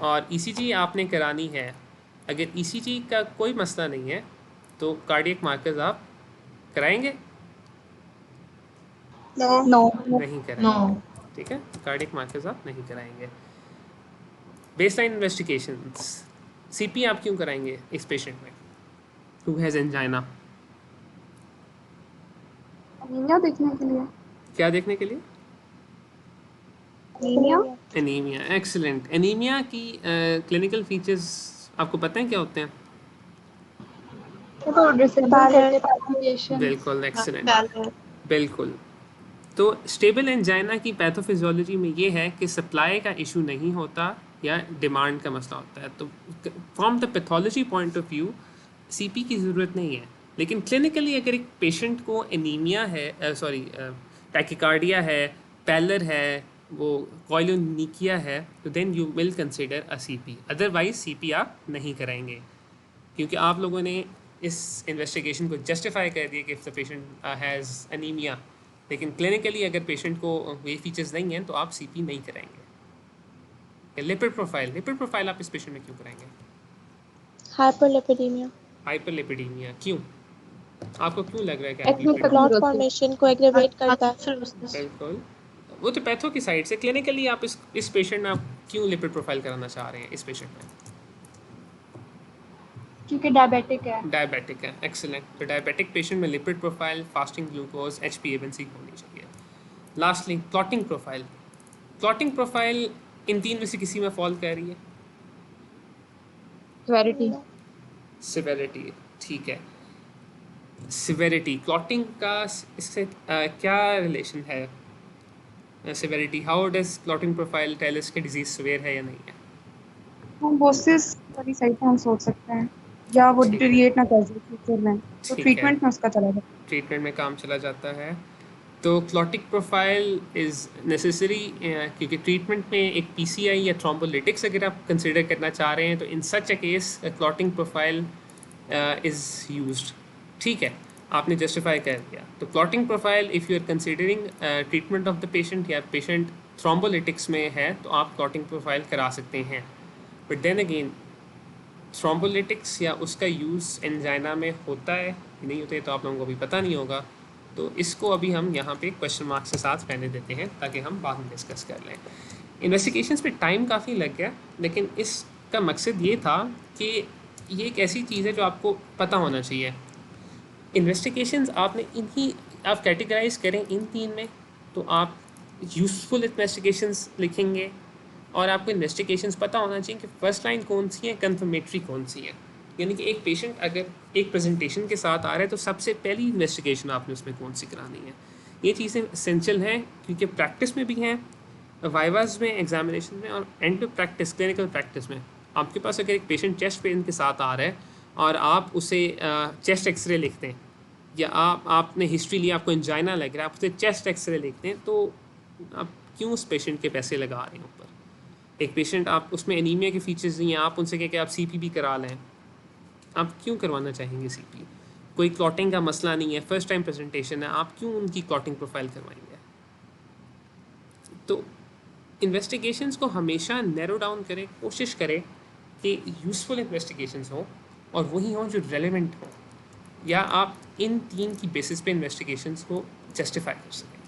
और ECG आपने करानी है, अगर ECG का कोई मसला नहीं है तो कार्डियक मार्कर्स आप कराएंगे? नो नहीं कराएंगे। ठीक है, कार्डियक मार्कर्स आप नहीं कराएंगे। बेसलाइन इन्वेस्टिगेशंस, सीपी आप क्यों कराएंगे इस पेशेंट में हु हैज़ एंजाइना? एनीमिया देखने के लिए। क्या देखने के लिए? एनीमिया। Anaemia, excellent. एनीमिया की क्लिनिकल फीचर्स आपको पता है क्या होते हैं? तो डिसेबल करते palpitation, बिल्कुल, एक्सीलेंट, बिल्कुल। तो स्टेबल एंजाइना की पैथोफिजियोलॉजी में ये है कि सप्लाई का इशू नहीं होता या डिमांड का मसला होता है। तो from the pathology point of view CP की ज़रूरत नहीं है, लेकिन क्लिनिकली अगर एक पेशेंट को एनीमिया है, टैकिकार्डिया है, पैलर है, वो कोइलोनिकिया है, तो then you will consider a CP. Otherwise CP आप नहीं कराएंगे, क्योंकि आप लोगों ने इस इन्वेस्टिगेशन को जस्टिफाई कर दिया कि if the patient has anaemia, लेकिन क्लिनिकली अगर पेशेंट को ये फीचर्स नहीं हैं तो आप सीपी नहीं कराएंगे। लिपिड प्रोफाइल आप इस पेशेंट में क्यों कराएंगे? हाइपरलिपिडेमिया। हाइपरलिपिडेमिया क्यों? आपको क्यों लग रहा है कि क्लॉट फॉर्मेशन को एग्रेवेट करता है। बिल्कुल, वो तो पैथो की साइड से। क्लिनिकली आप इस पेशेंट में आप क्यों लिपिड प्रोफाइल कराना चाह रहे हैं इस पेशेंट में? क्योंकि डायबिटिक है। डायबिटिक है, एक्सीलेंट। तो डायबिटिक पेशेंट में lipid profile, fasting glucose, HbA1c होनी चाहिए। Lastly clotting profile. Clotting profile in तीन में से किसी में फॉल कर रही है? सिवेरिटी, ठीक है। सिवेरिटी, क्लॉटिंग का इससे क्या रिलेशन है? Severity, how does clotting profile tell us कि डिजीज सिवियर है या नहीं है? थ्रोम्बोसिस वाली साइड पे हम सोच सकते हैं, या वो डिटेरिएट ना कर जाए फ्यूचर में, तो ट्रीटमेंट में उसका चला जाता है। ट्रीटमेंट में काम चला जाता है। तो क्लॉटिक प्रोफाइल इज़ नेसेसरी, क्योंकि ट्रीटमेंट में एक PCI या थ्रोम्बोलिटिक्स अगर आप कंसिडर करना चाह रहे हैं तो in such a case clotting profile is used. ठीक है, आपने जस्टिफाई कर दिया। तो clotting profile if you are considering treatment of the patient या पेशेंट थ्रोम्बोलिटिक्स में है तो आप क्लॉटिंग प्रोफाइल करा सकते हैं। बट देन अगेन थ्रोम्बोलिटिक्स या उसका यूज़ एंजाइना में होता है नहीं होता है तो आप लोगों को अभी पता नहीं होगा। तो इसको अभी हम यहाँ पे क्वेश्चन मार्क्स के साथ रहने देते हैं ताकि हम बाद में डिस्कस कर लें। इन्वेस्टिगेशंस पे टाइम काफ़ी लग गया, लेकिन इसका मकसद ये था कि ये एक ऐसी चीज़ है जो आपको पता होना चाहिए। इन्वेस्टिगेशंस आपने आप कैटेगराइज करें इन तीन में, तो आप यूज़फुल इन्वेस्टिगेशंस लिखेंगे और आपको इन्वेस्टिगेशंस पता होना चाहिए कि फर्स्ट लाइन कौन सी है, कंफर्मेटरी कौन सी है। यानी कि एक पेशेंट अगर एक प्रेजेंटेशन के साथ आ रहा है तो सबसे पहली इन्वेस्टिगेशन आपने उसमें कौन सी करानी है। ये चीज़ें एसेंशियल हैं क्योंकि प्रैक्टिस में भी हैं, वाइवाज में, एग्जामिनेशन में और एंड पे प्रैक्टिस, क्लिनिकल प्रैक्टिस में। आपके पास अगर एक पेशेंट चेस्ट पेन के साथ आ रहा है और आप उसे चेस्ट एक्सरे लिखते हैं या आपने हिस्ट्री लिया, आपको एंजाइना लग रहा है, आप उसे चेस्ट एक्सरे लिखते हैं, तो आप क्यों उस पेशेंट के पैसे लगा रहे हैं ऊपर। एक पेशेंट आप उसमें एनीमिया के फीचर्स नहीं हैं, आप उनसे कह के आप CP भी करा लें, आप क्यों करवाना चाहेंगे CP? कोई क्लॉटिंग का मसला नहीं है, फर्स्ट टाइम प्रेजेंटेशन है, आप क्यों उनकी क्लॉटिंग प्रोफाइल करवाएंगे? तो इन्वेस्टिगेशंस को हमेशा नैरो डाउन करें, कोशिश करें कि यूज़फुल इन्वेस्टिगेशंस हों और वही हों जो रेलेवेंट हों, या आप इन तीन की बेसिस पे इन्वेस्टिगेशंस को जस्टिफाई कर सकें।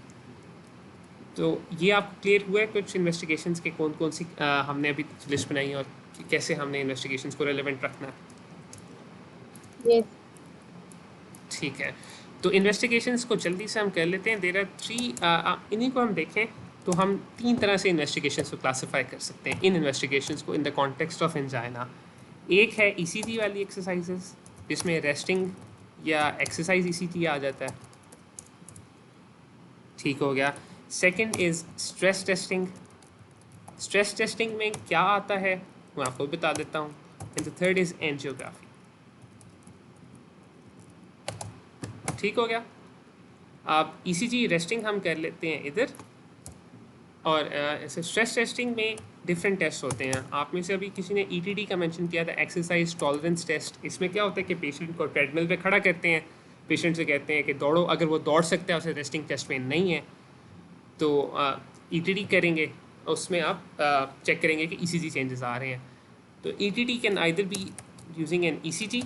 तो ये आप क्लियर हुआ है कुछ इन्वेस्टिगेशंस के कौन कौन सी हमने अभी लिस्ट बनाई और कैसे हमने इन्वेस्टिगेशंस को रेलेवेंट रखना है? ठीक है, तो इन्वेस्टिगेशंस को जल्दी से हम कर लेते हैं। देयर आर 3, इन्हीं को हम देखें तो हम 3 तरह से इन्वेस्टिगेशंस को क्लासिफाई कर सकते हैं इन इन्वेस्टिगेशंस को in the context of angina. एक है ECG वाली एक्सरसाइजेस जिसमें रेस्टिंग या एक्सरसाइज ECG आ जाता है, ठीक हो गया। Second is stress testing. Stress testing में क्या आता है मैं आपको बता देता हूँ। And the third is angiography, ठीक हो गया। आप ECG रेस्टिंग हम कर लेते हैं इधर, और ऐसे स्ट्रेस टेस्टिंग में डिफरेंट टेस्ट होते हैं। आप में से अभी किसी ने ETT का मेंशन किया था, एक्सरसाइज टॉलरेंस टेस्ट। इसमें क्या होता है कि पेशेंट को ट्रेडमिल पे खड़ा करते हैं, पेशेंट से कहते हैं कि दौड़ो, अगर वो दौड़ सकता है, उसे रेस्टिंग टेस्ट पेन नहीं है तो ETT करेंगे, उसमें आप चेक करेंगे कि ECG चेंजेस आ रहे हैं। तो ETT can either be using an ECG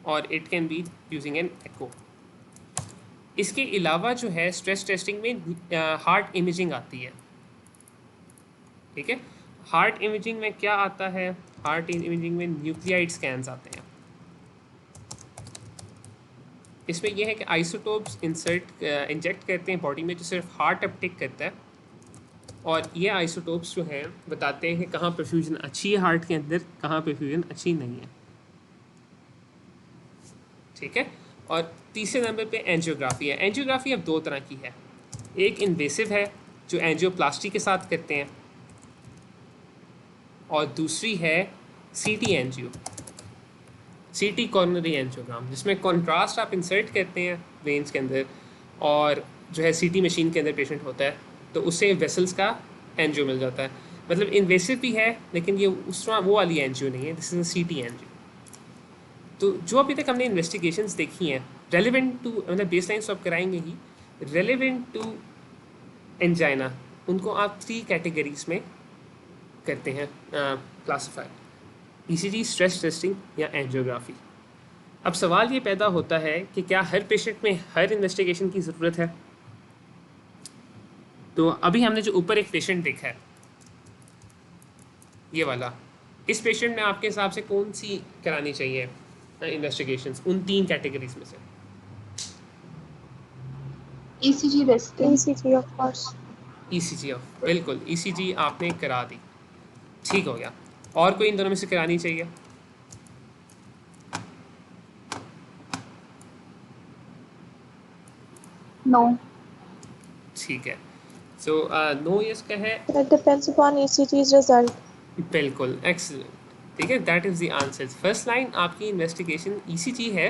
और it can be using an echo. इसके अलावा जो है स्ट्रेस टेस्टिंग में हार्ट इमेजिंग आती है, ठीक है। हार्ट इमेजिंग में क्या आता है? हार्ट इमेजिंग में न्यूक्लियाइड स्कैन्स आते हैं। इसमें यह है कि आइसोटोप्स इंजेक्ट करते हैं बॉडी में जो सिर्फ हार्ट अपटेक करता है, और ये आइसोटोप्स जो हैं बताते हैं कि कहाँ परफ्यूजन अच्छी है हार्ट के अंदर, कहाँ परफ्यूजन अच्छी नहीं है, ठीक है। और तीसरे नंबर पे एंजियोग्राफी है। एंजियोग्राफी अब दो तरह की है, एक इन्वेसिव है जो एंजियोप्लास्टी के साथ करते हैं, और दूसरी है सीटी एंजियो, सीटी कॉर्नरी एंजियोग्राम, जिसमें कॉन्ट्रास्ट आप इंसर्ट करते हैं वेन्स के अंदर, और जो है सीटी मशीन के अंदर पेशेंट होता है तो उससे वेसल्स का एंजियो मिल जाता है। मतलब इन्वेसिव भी है लेकिन ये उस तरह वो वाली एंजियो नहीं है, दिस इज अ सीटी एंजियो। तो जो अभी तक हमने इन्वेस्टिगेशंस देखी हैं रेलिवेंट टू, मतलब बेसलाइन तो आप कराएंगे ही, रेलिवेंट टू एंजाइना, उनको आप 3 कैटेगरीज में करते हैं क्लासिफाई, ईसीजी, स्ट्रेस टेस्टिंग या एंजियोग्राफी। अब सवाल ये पैदा होता है कि क्या हर पेशेंट में हर इन्वेस्टिगेशन की ज़रूरत है? तो अभी हमने जो ऊपर एक पेशेंट देखा है ये वाला, इस पेशेंट में आपके हिसाब से कौन सी करानी चाहिए इन्वेस्टिगेशंस उन 3 कैटेगरीज में से? ECG resting. ECG of course. ECG of, बिल्कुल ईसीजी आपने करा दी, ठीक हो गया। और कोई इन दोनों में से करानी चाहिए? नो। ठीक है, सो नो यस का है। That depends upon ECG's result. बिल्कुल, एक्सीलेंट, ठीक है, that is the answer. First line आपकी इन्वेस्टिगेशन ईसीजी है,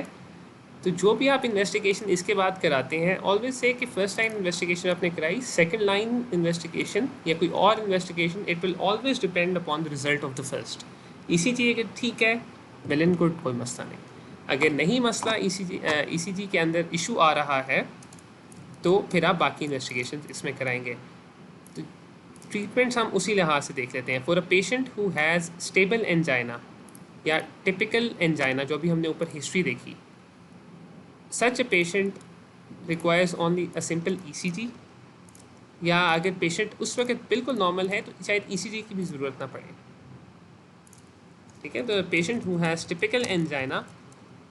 तो जो भी आप इन्वेस्टिगेशन इसके बाद कराते हैं ऑलवेज से कि फर्स्ट लाइन इन्वेस्टिगेशन आपने कराई, सेकंड लाइन इन्वेस्टिगेशन या कोई और investigation, it will always depend upon the result of the first. ECG अगर ठीक है वेल एंड गुड, कोई मसला नहीं। अगर नहीं मसला ईसीजी के अंदर इशू आ रहा है तो फिर आप बाकी इन्वेस्टिगेशन इसमें कराएंगे। तो ट्रीटमेंट्स हम उसी लिहाज से देख लेते हैं। For a patient who has stable angina या टिपिकल एंजाइना, जो भी हमने ऊपर हिस्ट्री देखी, such a patient requires only a simple ECG, या अगर पेशेंट उस वक्त बिल्कुल नॉर्मल है तो शायद ईसीजी की भी ज़रूरत ना पड़े, ठीक है। तो patient who has typical angina,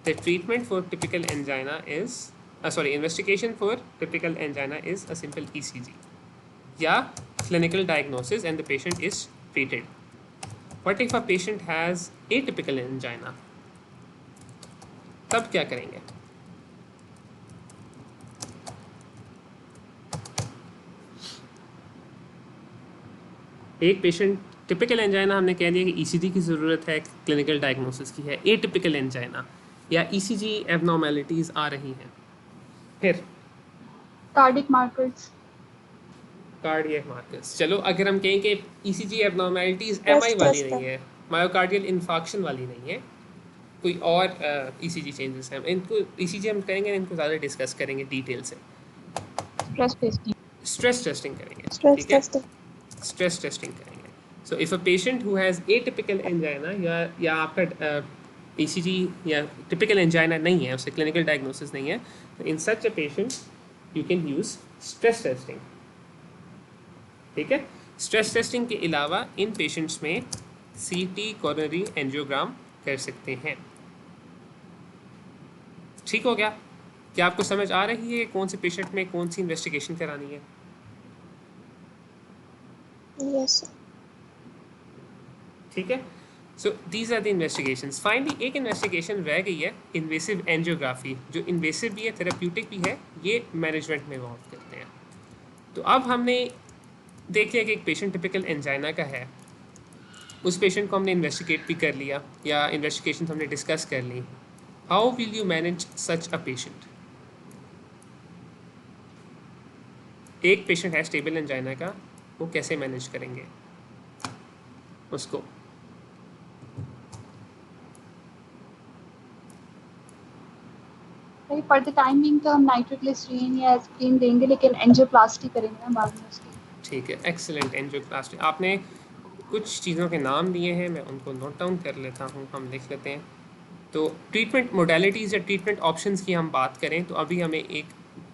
the treatment for typical angina is investigation for typical angina is a simple ECG या clinical diagnosis and the patient is treated. What if a patient has atypical angina? तब क्या करेंगे? एक पेशेंट टिपिकल एंजाइना हमने कह दिया कि ईसीजी की ज़रूरत है, क्लिनिकल डायग्नोसिस की है। एटिपिकल एंजाइना या ईसीजी एबनॉर्मेलिटीज़ आ रही हैं, फिर कार्डिक मार्कर्स। कार्डियक मार्कर्स, चलो अगर हम कहें कि ईसीजी एबनॉर्मेलिटीज़ एमआई वाली नहीं है, मायोकार्डियल इन्फार्क्शन वाली नहीं है, कोई और ईसीजी चेंजेस हैं, इनको ईसीजी हम करेंगे, इनको ज़्यादा डिस्कस करेंगे डिटेल से। स्ट्रेस टेस्टिंग करेंगे, ठीक है, स्ट्रेस टेस्टिंग करेंगे। So if a patient who has atypical angina या आपका ईसीजी या टिपिकल एंजाइना नहीं है, उससे क्लिनिकल डायग्नोसिस नहीं है, तो in such a patient you can use stress testing, ठीक है। स्ट्रेस टेस्टिंग के अलावा इन पेशेंट्स में सीटी कोरोनरी एंजियोग्राम कर सकते हैं। ठीक हो गया? क्या आपको समझ आ रही है कौन से पेशेंट में कौन सी इन्वेस्टिगेशन करानी है? Yes. ठीक है, so these are the investigations. Finally एक इन्वेस्टिगेशन रह गई है, इन्वेसिव एंजियोग्राफी, जो इन्वेसिव भी है, थेराप्यूटिक भी है, ये मैनेजमेंट में इन्वॉल्व करते हैं। तो अब हमने देख लिया कि एक पेशेंट टिपिकल एंजाइना का है, उस पेशेंट को हमने इन्वेस्टिगेट भी कर लिया या इन्वेस्टिगेशन हमने डिस्कस कर ली। How will you manage such a patient? एक पेशेंट है स्टेबल एंजाइना का, वो कैसे मैनेज करेंगे उसको? फॉर द टाइम बिंग तो हम नाइट्रोग्लिसरीन या एस्पिरिन देंगे, लेकिन एंजियोप्लास्टी करेंगे ना बाद में उसकी। ठीक है, एक्सीलेंट। एंजियोप्लास्टी, आपने कुछ चीज़ों के नाम दिए हैं, मैं उनको नोट डाउन कर लेता हूँ, हम लिख लेते हैं। तो ट्रीटमेंट मोडालिटीज़ या ट्रीटमेंट ऑप्शंस की हम बात करें तो अभी हमें एक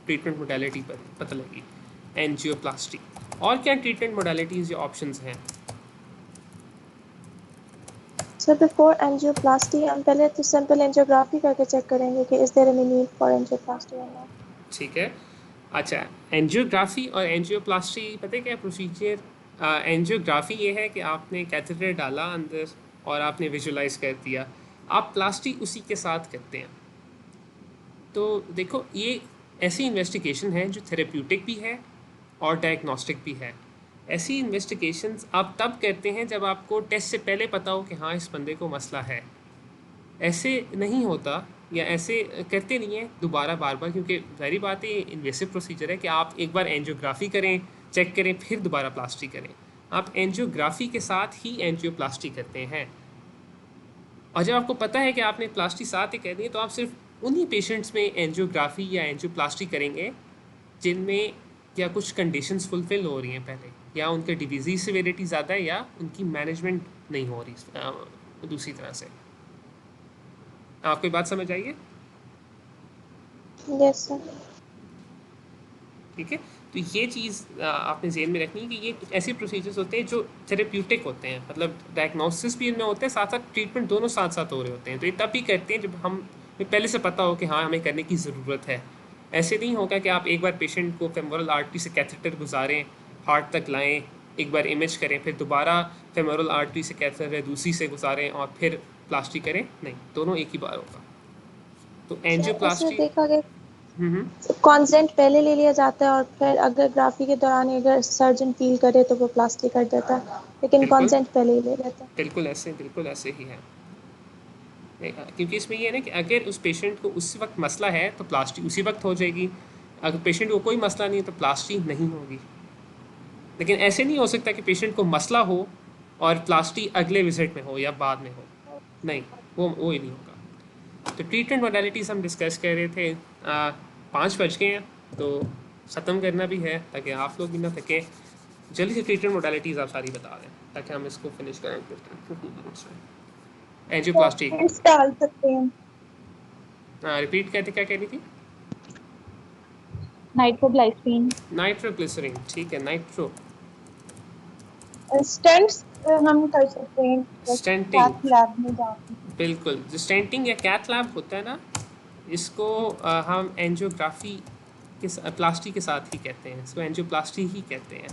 ट्रीटमेंट मोडालिटी पर पता लगी, एंजियोप्लास्टी। और क्या ट्रीटमेंट मोडालिटीज़ या ऑप्शंस हैं? सर बिफोर एंजियोप्लास्टी हम पहले तो सिंपल एंजियोग्राफी करके चेक करेंगे कि is there any need for angioplasty और नॉट। ठीक है, अच्छा एंजियोग्राफी और एंजियोप्लास्टी पता है क्या प्रोसीजर? एंजियोग्राफी ये है कि आपने कैथेटर डाला अंदर और आपने विजुलाइज कर दिया, आप प्लास्टी उसी के साथ करते हैं। तो देखो ये ऐसी इन्वेस्टिगेशन है जो थेरेप्यूटिक भी है और डायग्नोस्टिक भी है। ऐसी इन्वेस्टिगेशंस आप तब करते हैं जब आपको टेस्ट से पहले पता हो कि हाँ इस बंदे को मसला है। ऐसे नहीं होता या ऐसे करते नहीं हैं दोबारा बार बार, क्योंकि जाहिर बात है इन्वेसिव प्रोसीजर है कि आप एक बार एंजियोग्राफी करें, चेक करें, फिर दोबारा प्लास्टी करें। आप एंजियोग्राफी के साथ ही एंजियोप्लास्टी करते हैं। और जब आपको पता है कि आपने प्लास्टी साथ ही करनी है तो आप सिर्फ उन्हीं पेशेंट्स में एंजियोग्राफी या एंजियोप्लास्टी करेंगे जिनमें या कुछ कंडीशंस फुलफिल हो रही हैं पहले, या उनके डिजीज सिविरिटी ज़्यादा है, या उनकी मैनेजमेंट नहीं हो रही दूसरी तरह से। आपको बात समझ आई है? Yes sir. ठीक है, तो ये चीज़ आपने ज़हन में रखनी है कि ये कुछ ऐसे प्रोसीजर्स होते हैं जो थेरेप्यूटिक होते हैं, मतलब डायग्नोसिस भी इनमें होता है, साथ साथ ट्रीटमेंट दोनों साथ साथ हो रहे होते हैं। तो ये तब भी करते हैं जब हमें पहले से पता हो कि हाँ हमें करने की ज़रूरत है। ऐसे नहीं होगा कि आप एक बार पेशेंट को फेमोरल आर्टरी से कैथेटर गुजारें, हार्ट तक लाएं, एक बार इमेज करें, फिर दोबारा फेमोरल आर्टरी से कैथेटर दूसरी से गुजारें और फिर प्लास्टिक करें। नहीं, दोनों एक ही बार होगा। तो एंजियोप्लास्टी देखा गया कॉन्सेंट पहले ले लिया जाता है और फिर अगर ग्राफी के दौरान अगर सर्जन फील करे तो वो प्लास्टिक कर देता है, लेकिन कॉन्सेंट पहले ही ले लेता है। बिल्कुल ऐसे ही है, क्योंकि इसमें ये है ना कि अगर उस पेशेंट को उस वक्त मसला है तो प्लास्टी उसी वक्त हो जाएगी, अगर पेशेंट को कोई मसला नहीं है तो प्लास्टी नहीं होगी। लेकिन ऐसे नहीं हो सकता कि पेशेंट को मसला हो और प्लास्टी अगले विजिट में हो या बाद में हो, नहीं, वो ही नहीं होगा। तो ट्रीटमेंट मोडालिटीज़ हम डिस्कस कर रहे थे, 5 बज गए हैं तो ख़त्म करना भी है ताकि आप लोग भी ना थके। जल्दी से ट्रीटमेंट मोडालिटीज़ आप सारी बता दें ताकि हम इसको फिनिश करें 15 मिनट्स में। एंजियोप्लास्टी डाल सकते हैं। रिपीट कहते क्या कह रही थी? नाइट्रोग्लाइसरीन। नाइट्रोग्लिसरीन, ठीक है, नाइट्रो स्टेंट्स हम कर सकते हैं, स्टेंटिंग, लैब में जाके। बिल्कुल, जो स्टेंटिंग या कैथ लैब होता है ना, इसको हम एंजियोग्राफी के प्लास्टी के साथ ही कहते हैं, इसको एंजियोप्लास्टी ही कहते हैं।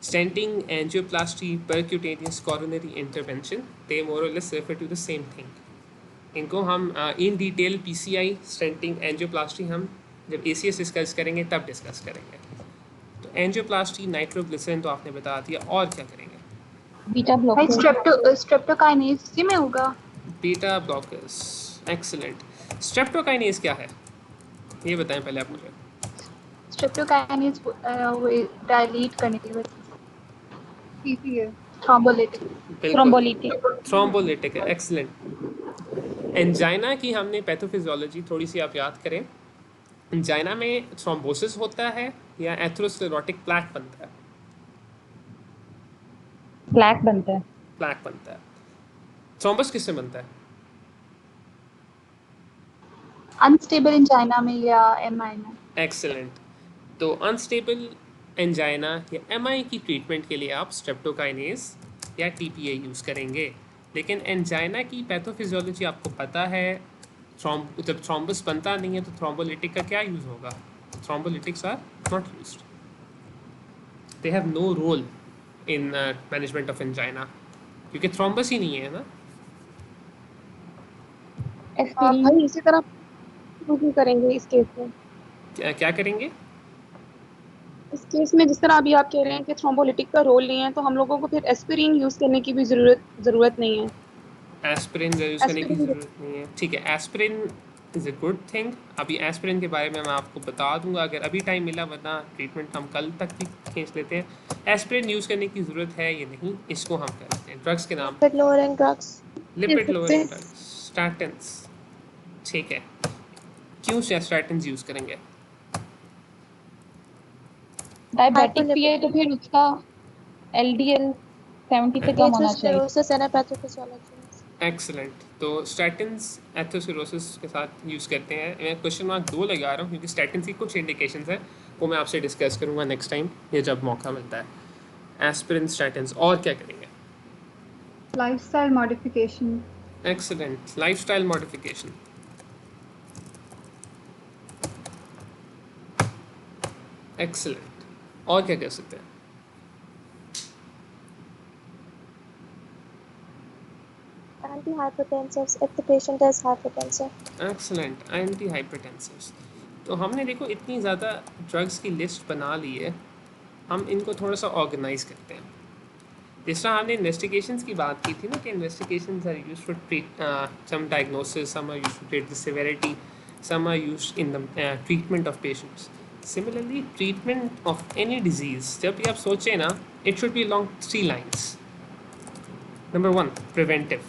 Stenting, angioplasty, percutaneous coronary intervention, they more or less refer to the same thing. इनको हम in detail PCI, stenting, angioplasty हम जब एसीएस डिस्कस करेंगे तब डिस्कस करेंगे। तो एंजियोप्लास्टी, नाइट्रोग्लिसरीन तो आपने बता दिया, और क्या करेंगे? Beta blocker. स्ट्रेप्टोकाइनेज इसी में होगा। Beta blockers, excellent. स्ट्रेप्टोकाइनेज क्या है ये बताएं पहले आप मुझे। स्ट्रेप्टोकाइनेज वो डायलीट करने के लिए है, थ्रोम्बोलिटिक है, एक्सीलेंट। एंजाइना की हमने पैथोफिजियोलॉजी थोड़ी सी आप याद करें। एंजाइना में थ्रोम्बोसिस होता है या एथेरोस्क्लेरोटिक प्लैक बनता है? प्लैक बनता है। थ्रोम्बस किससे बनता है? अनस्टेबल एंजाइना में या एमआई में। एक्सीलेंट। तो अनस्टेबल एंजाइना या एमआई की ट्रीटमेंट के लिए आप स्ट्रेप्टोकाइनेज या टीपीए यूज़ करेंगे। लेकिन एंजाइना की पैथोफिजियोलॉजी आपको पता है, जब थ्रोम्बस बनता नहीं है तो थ्रोम्बोलिटिक का क्या यूज़ होगा? Thrombolytics are not used, they have no role in management of angina, क्योंकि थ्रोम्बस ही नहीं है ना। भाई इसी तरह करेंगे इस केस में। क्या करेंगे इस केस में? जिस तरह अभी आप कह रहे हैं कि थ्रोम्बोलिटिक का रोल नहीं है, तो हम लोगों को फिर एस्पिरिन यूज करने की भी जरूरत नहीं है। एस्पिरिन यूज़ करने की ज़रूरत नहीं है, ठीक है। Aspirin is a good thing. अभी एस्पिरिन के बारे में मैं आपको बता दूंगा अगर अभी टाइम मिला, वरना ट्रीटमेंट हम कल तक भी खींच लेते हैं। एस्पिरिन यूज़ करने की ज़रूरत है या नहीं, इसको हम करते हैं। ड्रग्स के नाम लिपिड लोअरिंग ड्रग्स, स्टैटिन्स, ठीक है। क्यों स्टैटिन्स यूज़ करेंगे? डायबिटिक भी है तो फिर उसका एलडीएल 70 से कम होना चाहिए। एक्सलेंट। तो स्टैटिन्स एथेरोस्क्लेरोसिस के साथ यूज़ करते हैं। मैं क्वेश्चन मार्क 2 लगा रहा हूँ क्योंकि स्टैटिन्स की कुछ इंडिकेशंस हैं, वो मैं आपसे डिस्कस करूँगा नेक्स्ट टाइम ये जब मौका मिलता है। एस्पिरिन, स्टैटिन्स, और क्या करेंगे? Lifestyle modification. Excellent, lifestyle modification. Excellent, और क्या कर सकते हैं? Antihypertensives if the patient is hypertensive. Excellent, anti hypertensives. तो हमने देखो इतनी ज़्यादा ड्रग्स की लिस्ट बना ली है, हम इनको थोड़ा सा ऑर्गेनाइज करते हैं। जिस तरह हमने इन्वेस्टिगेशंस की बात की थी ना कि investigations are used for treat some diagnosis, some are used to treat the severity, some are used in the treatment of patients. Similarly treatment of any disease जब भी आप सोचें ना, it should be along 3 lines. Number 1 preventive,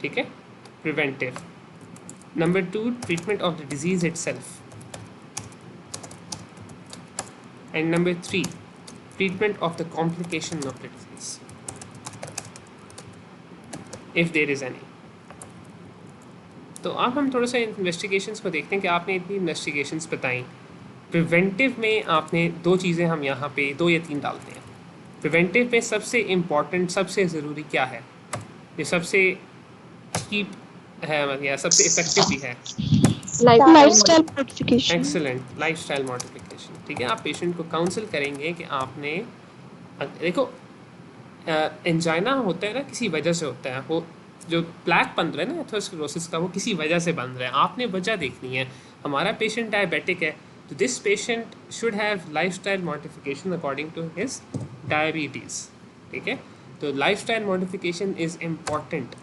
ठीक है, preventive. Number 2 treatment of the disease itself, and number 3 treatment of the complication of the disease if there is any। तो अब हम थोड़ा सा इन्वेस्टिगेशंस को देखते हैं कि आपने इतनी इन्वेस्टिगेशंस बताई। प्रिवेंटिव में आपने 2 चीज़ें हम यहाँ पे 2 या 3 डालते हैं। प्रिवेंटिव में सबसे इम्पॉर्टेंट, सबसे ज़रूरी क्या है, ये सबसे चीप है या सबसे इफेक्टिव भी है? Lifestyle modification. Excellent, lifestyle modification. ठीक है, आप पेशेंट को काउंसिल करेंगे कि आपने देखो एंजाइना होता है ना, किसी वजह से होता है, वो जो प्लैक बन रहा है ना एथेरोस्क्लेरोसिस का, वो किसी वजह से बन रहा है। आपने वजह देखनी है। हमारा पेशेंट डायबिटिक है, तो this patient should have lifestyle modification according to his diabetes. ठीक है, तो लाइफस्टाइल मॉडिफिकेशन इज़ इम्पॉर्टेंट।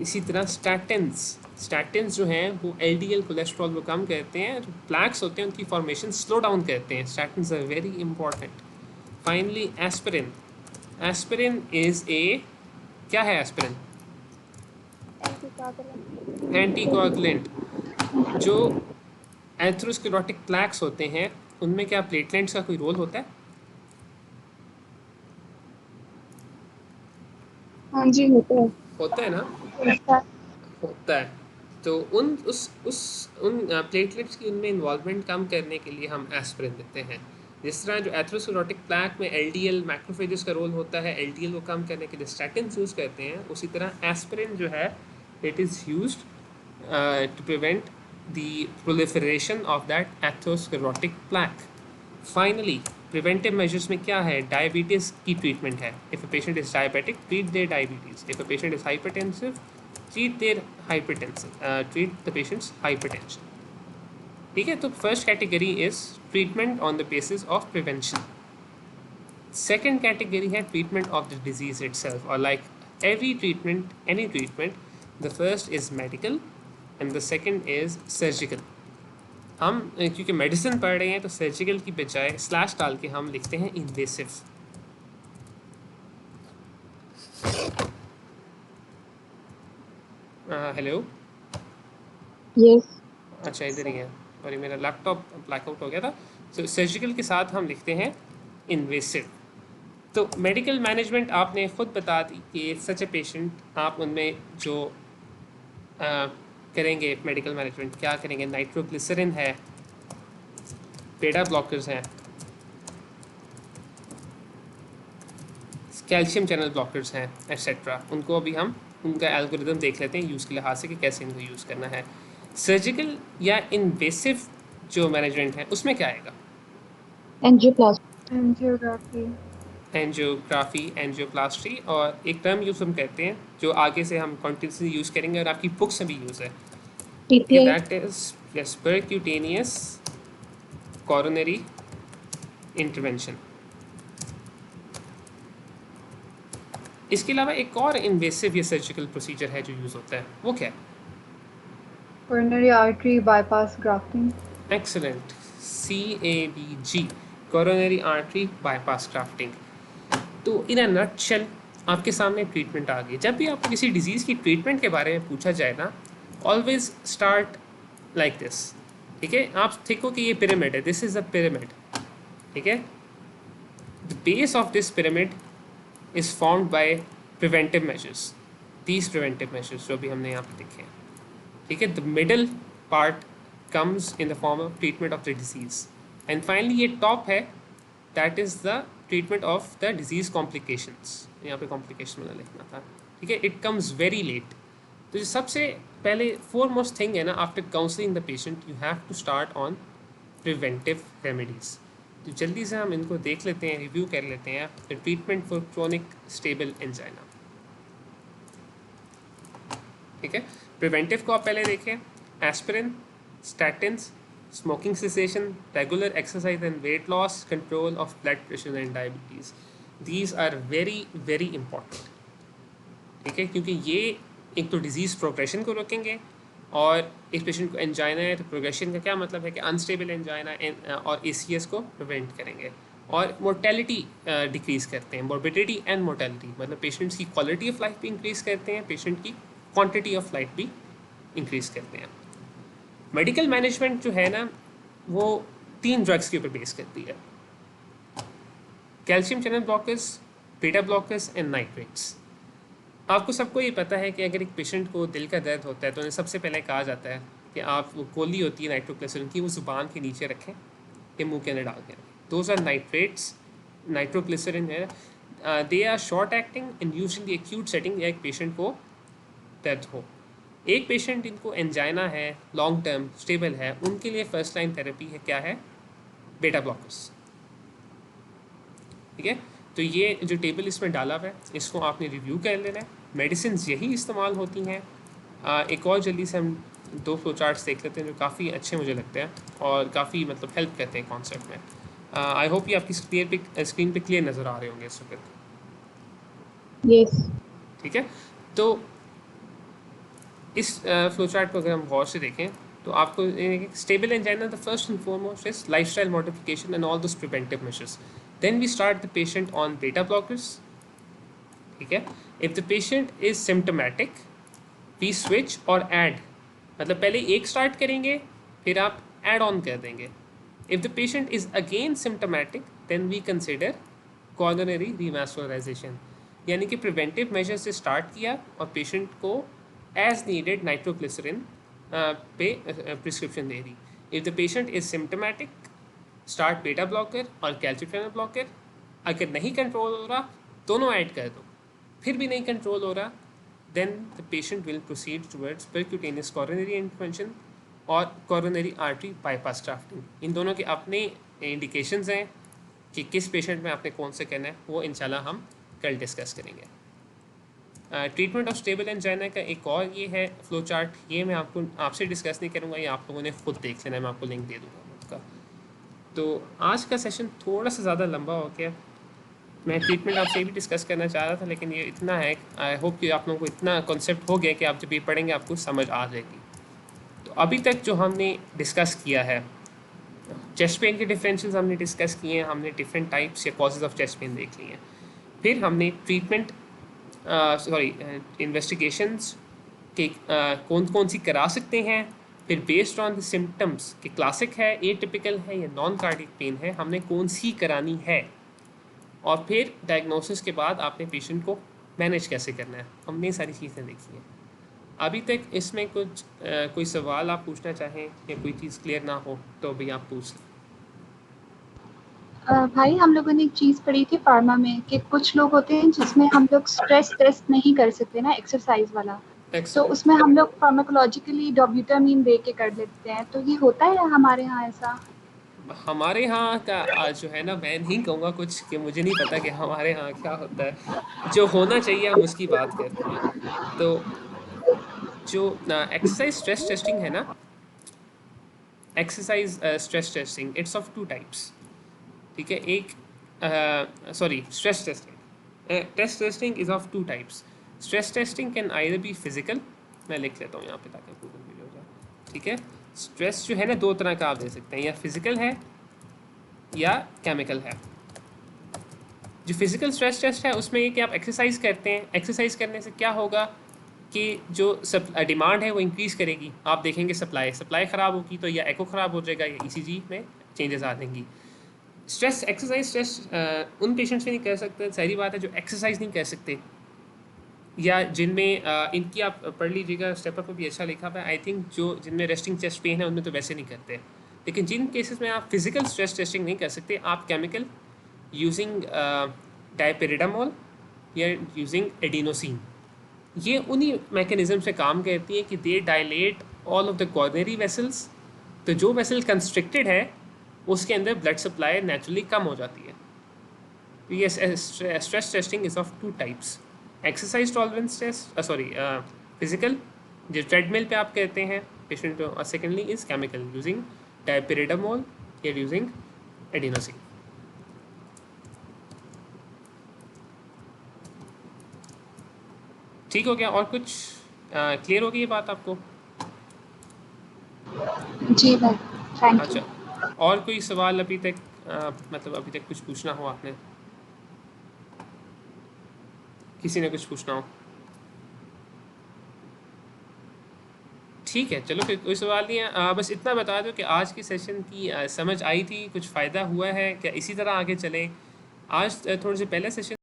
इसी तरह स्टैटिन्स जो हैं वो एलडीएल कोलेस्ट्रॉल को कम करते हैं, जो प्लैक्स होते हैं उनकी फॉर्मेशन स्लो डाउन करते हैं। Statins are very important. Finally aspirin. Aspirin is a, क्या है एस्पिरिन? एंटीकोगुलेंट। जो एथेरोस्क्लेरोटिक प्लैक्स होते हैं उनमें क्या प्लेटलेट्स का कोई रोल होता है? हाँ जी, होता है। होता है ना, होता है। तो उन प्लेटलेट्स की उनमें इन्वॉल्वमेंट कम करने के लिए हम एस्पिरिन देते हैं। जिस तरह जो एथेरोस्क्लेरोटिक प्लैक में एलडीएल मैक्रोफेजेस का रोल होता है, एलडीएल को कम करने के लिए स्टैटिन्स यूज़ करते हैं, उसी तरह एस्पिरिन जो है it is used to prevent the proliferation of that atherosclerotic plaque. Finally preventive measures में क्या है? डायबिटीज़ की ट्रीटमेंट है। If a patient is diabetic, treat their diabetes. If a patient is hypertensive, treat their hypertension, treat the patient's hypertension। ठीक है, तो first category is treatment on the basis of prevention. Second category है treatment of the disease itself, और like every treatment, any treatment, the first is medical and the second is surgical. हम क्योंकि मेडिसिन पढ़ रहे हैं तो सर्जिकल की बजाय स्लैश डाल के हम लिखते हैं इन्वेसिव। हेलो, यस, अच्छा इधर ही है, और ये मेरा लैपटॉप ब्लैकआउट हो गया था। तो सर्जिकल के साथ हम लिखते हैं इन्वेसिव। तो मेडिकल मैनेजमेंट आपने ख़ुद बता दी कि सच ए पेशेंट, आप उनमें जो करेंगे मेडिकल मैनेजमेंट क्या करेंगे? नाइट्रोग्लिसरिन है, बेटा ब्लॉकर्स हैं, कैल्शियम चैनल ब्लॉकर्स हैं, एट्सेट्रा। उनको अभी हम उनका एल्गोरिदम देख लेते हैं यूज़ के लिहाज से कि कैसे इनको यूज़ करना है। सर्जिकल या इन्वेसिव जो मैनेजमेंट है उसमें क्या आएगा? एंजियोग्राफी, एंजियोप्लास्टी, और एक टर्म यूज़ हम करते हैं जो आगे से हम कंटिन्यूसली यूज़ करेंगे और आपकी बुक्स में भी यूज़ है, that is percutaneous coronary intervention. इसके अलावा एक और इन्वेसिव या सर्जिकल प्रोसीजर है जो यूज़ होता है, वो क्या है? Coronary artery bypass grafting. Excellent, CABG, coronary artery bypass grafting. तो इन अ नटशेल आपके सामने ट्रीटमेंट आ गई। जब भी आपको किसी डिजीज़ की ट्रीटमेंट के बारे में पूछा जाए ना, ऑलवेज स्टार्ट लाइक दिस। ठीक है, आप देखो कि ये पिरामिड है, दिस इज़ अ पिरामिड। ठीक है, the base of this pyramid is formed by preventive measures, these preventive measures जो भी हमने यहाँ पे देखे हैं, ठीक है. The middle part comes in the form of treatment of the disease, and finally ये top है, that is the treatment of the disease complications. यहाँ पे complication वाला लिखना था, ठीक है. It comes very late. तो जो सबसे पहले foremost thing है ना, after counseling the patient you have to start on preventive remedies. तो जल्दी से हम इनको देख लेते हैं, रिव्यू कर लेते हैं. The treatment for chronic stable angina, ठीक है. प्रिवेंटिव को आप पहले देखें. Aspirin, statins, smoking cessation, regular exercise and weight loss, control of blood pressure and diabetes. These are very very important, ठीक है, क्योंकि ये एक तो डिजीज़ प्रोग्रेशन को रोकेंगे, और इस पेशेंट को एंजाइना है तो प्रोग्रेशन का क्या मतलब है कि अनस्टेबल एंजाइना और ACS को प्रिवेंट करेंगे, और मोर्टेलिटी डिक्रीज़ करते हैं. मोर्बिडिटी एंड मोर्टेलिटी मतलब पेशेंट्स की क्वालिटी ऑफ लाइफ भी इंक्रीज़ करते हैं, पेशेंट की क्वांटिटी ऑफ लाइफ भी इंक्रीज़ करते हैं. मेडिकल मैनेजमेंट जो है ना, वो 3 ड्रग्स के ऊपर बेस करती है. Calcium channel blockers, beta blockers and nitrates. आपको सबको ये पता है कि अगर एक पेशेंट को दिल का दर्द होता है तो उन्हें सबसे पहले कहा जाता है कि आप वो गोली होती है नाइट्रोग्लिसरीन की, वो ज़ुबान के नीचे रखें या मुंह के अंदर डाल के रखें. Those are nitrates. नाइट्रोग्लिसरीन है, they are short acting and used in the acute setting, या एक पेशेंट को दर्द हो. एक पेशेंट इनको एंजाइना है, लॉन्ग टर्म स्टेबल है, उनके लिए फर्स्ट लाइन थेरेपी है क्या है, बेटा ब्लॉकर्स, ठीक है. तो ये जो टेबल इसमें डाला हुआ है इसको आपने रिव्यू कर लेना है. मेडिसिन यही इस्तेमाल होती हैं. एक और जल्दी से हम 2 फ्लो चार्ट्स देख लेते हैं जो काफ़ी अच्छे मुझे लगते हैं और काफ़ी मतलब हेल्प करते हैं कॉन्सेप्ट में. आई होप ये आपकी स्क्रीन पे क्लियर नज़र आ रहे होंगे इस वक्त. यस, ठीक है. तो इस फ्लो चार्ट को अगर हम गौर से देखें तो आपको stable angina the first and foremost is lifestyle modification and all those preventive measures. Then we start the patient on beta blockers, ठीक है. If the patient is symptomatic we switch और ऐड, मतलब पहले एक स्टार्ट करेंगे फिर आप ऐड ऑन कर देंगे. If the patient is again symptomatic then we consider coronary revascularization, यानी कि प्रिवेंटिव मेजर से स्टार्ट किया और पेशेंट को एज नीडेड नाइट्रोग्लिसरीन पे prescription they the. If the patient is symptomatic start बेटा ब्लॉकर और कैल्शियम चैनल ब्लॉकर. अगर नहीं कंट्रोल हो रहा दोनों ऐड कर दो. फिर भी नहीं कंट्रोल हो रहा then the patient will proceed towards percutaneous coronary intervention और कोरोनरी आर्टरी बाईपास ग्राफ्टिंग. इन दोनों के अपने इंडिकेशंस हैं कि किस पेशेंट में आपने कौन से करना है, वो इंशाल्लाह हम कल डिस्कस करेंगे. ट्रीटमेंट ऑफ स्टेबल एंजाइना का एक और ये है फ्लो चार्ट, ये मैं आपसे डिस्कस नहीं करूँगा, ये आप लोगों ने खुद देख लेना है, मैं आपको लिंक दे दूँगा उसका. तो आज का सेशन थोड़ा सा ज़्यादा लंबा हो गया. मैं ट्रीटमेंट आपसे भी डिस्कस करना चाह रहा था लेकिन ये इतना है, आई होप कि आप लोगों को इतना कॉन्सेप्ट हो गया कि आप जब ये पढ़ेंगे आपको समझ आ जाएगी. तो अभी तक जो हमने डिस्कस किया है, चेस्ट पेन के डिफरेंशियल्स हमने डिस्कस किए हैं, हमने डिफरेंट टाइप्स या कॉजेज़ ऑफ चेस्ट पेन देख लिए हैं. फिर हमने ट्रीटमेंट इन्वेस्टिगेशंस के कौन कौन सी करा सकते हैं, फिर बेस्ड ऑन द सिम्टम्स कि क्लासिक है, एटिपिकल है या नॉन कार्डिक पेन है, हमने कौन सी करानी है, और फिर डायग्नोसिस के बाद आपने पेशेंट को मैनेज कैसे करना है, हमने सारी चीज़ें देखी हैं. अभी तक इसमें कुछ कोई सवाल आप पूछना चाहें या कोई चीज़ क्लियर ना हो तो भी आप पूछ लें. भाई हम लोगों ने एक चीज़ पढ़ी थी फार्मा में कि कुछ लोग होते हैं जिसमें हम लोग स्ट्रेस टेस्ट नहीं कर सकते ना, एक्सरसाइज वाला, तो उसमें हम लोग फार्माकोलॉजिकली डोब्यूटामीन दे के कर लेते हैं. तो ये होता है हमारे यहाँ ऐसा? हमारे यहाँ का जो है ना, मैं नहीं कहूँगा कुछ कि मुझे नहीं पता कि हमारे यहाँ क्या होता है. जो होना चाहिए हम उसकी बात करते हैं. तो जो एक्सरसाइज स्ट्रेस टेस्टिंग है ना, exercise stress testing it's of 2 types, ठीक है. एक stress test testing is of 2 types. Stress testing can either be physical, मैं लिख लेता हूँ यहाँ पे ताकि गूगल वीडियो हो जाए, ठीक है. स्ट्रेस जो है ना 2 तरह का आप दे सकते हैं, या फिजिकल है या केमिकल है. जो फिजिकल स्ट्रेस टेस्ट है उसमें ये कि आप एक्सरसाइज करते हैं, एक्सरसाइज करने से क्या होगा कि जो डिमांड है वो इंक्रीज़ करेगी. आप देखेंगे सप्लाई ख़राब होगी तो या एको ख़राब हो जाएगा या ECG में चेंजेस आ जाएंगी. एक्सरसाइज स्ट्रेस उन पेशेंट्स में नहीं कर सकते, सारी बात है जो एक्सरसाइज नहीं कर सकते, या जिनमें इनकी आप पढ़ लीजिएगा, स्टेप अप में भी अच्छा लिखा हुआ है। आई थिंक जो जिनमें रेस्टिंग चेस्ट पेन है उनमें तो वैसे नहीं करते, लेकिन जिन केसेस में आप फिजिकल स्ट्रेस टेस्टिंग नहीं कर सकते, आप केमिकल यूजिंग डायपिरिडामोल या यूजिंग एडिनोसिन, ये उन्हीं मैकेनिज्म से काम करती है कि they dilate all of the coronary vessels. तो जो वेसल कंस्ट्रिक्टेड है उसके अंदर ब्लड सप्लाई नेचुरली कम हो जाती है। तो ये stress testing is of two types, exercise tolerance test, physical जो ट्रेडमिल पे आप कहते हैं पेशेंट को, और secondly is chemical using dipyridamole या यूजिंग एडिनोसिन। ठीक हो गया? और कुछ क्लियर हो गई ये बात आपको? जी भाई, थैंक यू। अच्छा, और कोई सवाल अभी तक मतलब अभी तक कुछ पूछना हो आपने, किसी ने कुछ पूछना हो? ठीक है, चलो फिर कोई सवाल नहीं है। बस इतना बता दो कि आज की सेशन की समझ आई थी, कुछ फ़ायदा हुआ है क्या? इसी तरह आगे चलें? आज थोड़े से पहले सेशन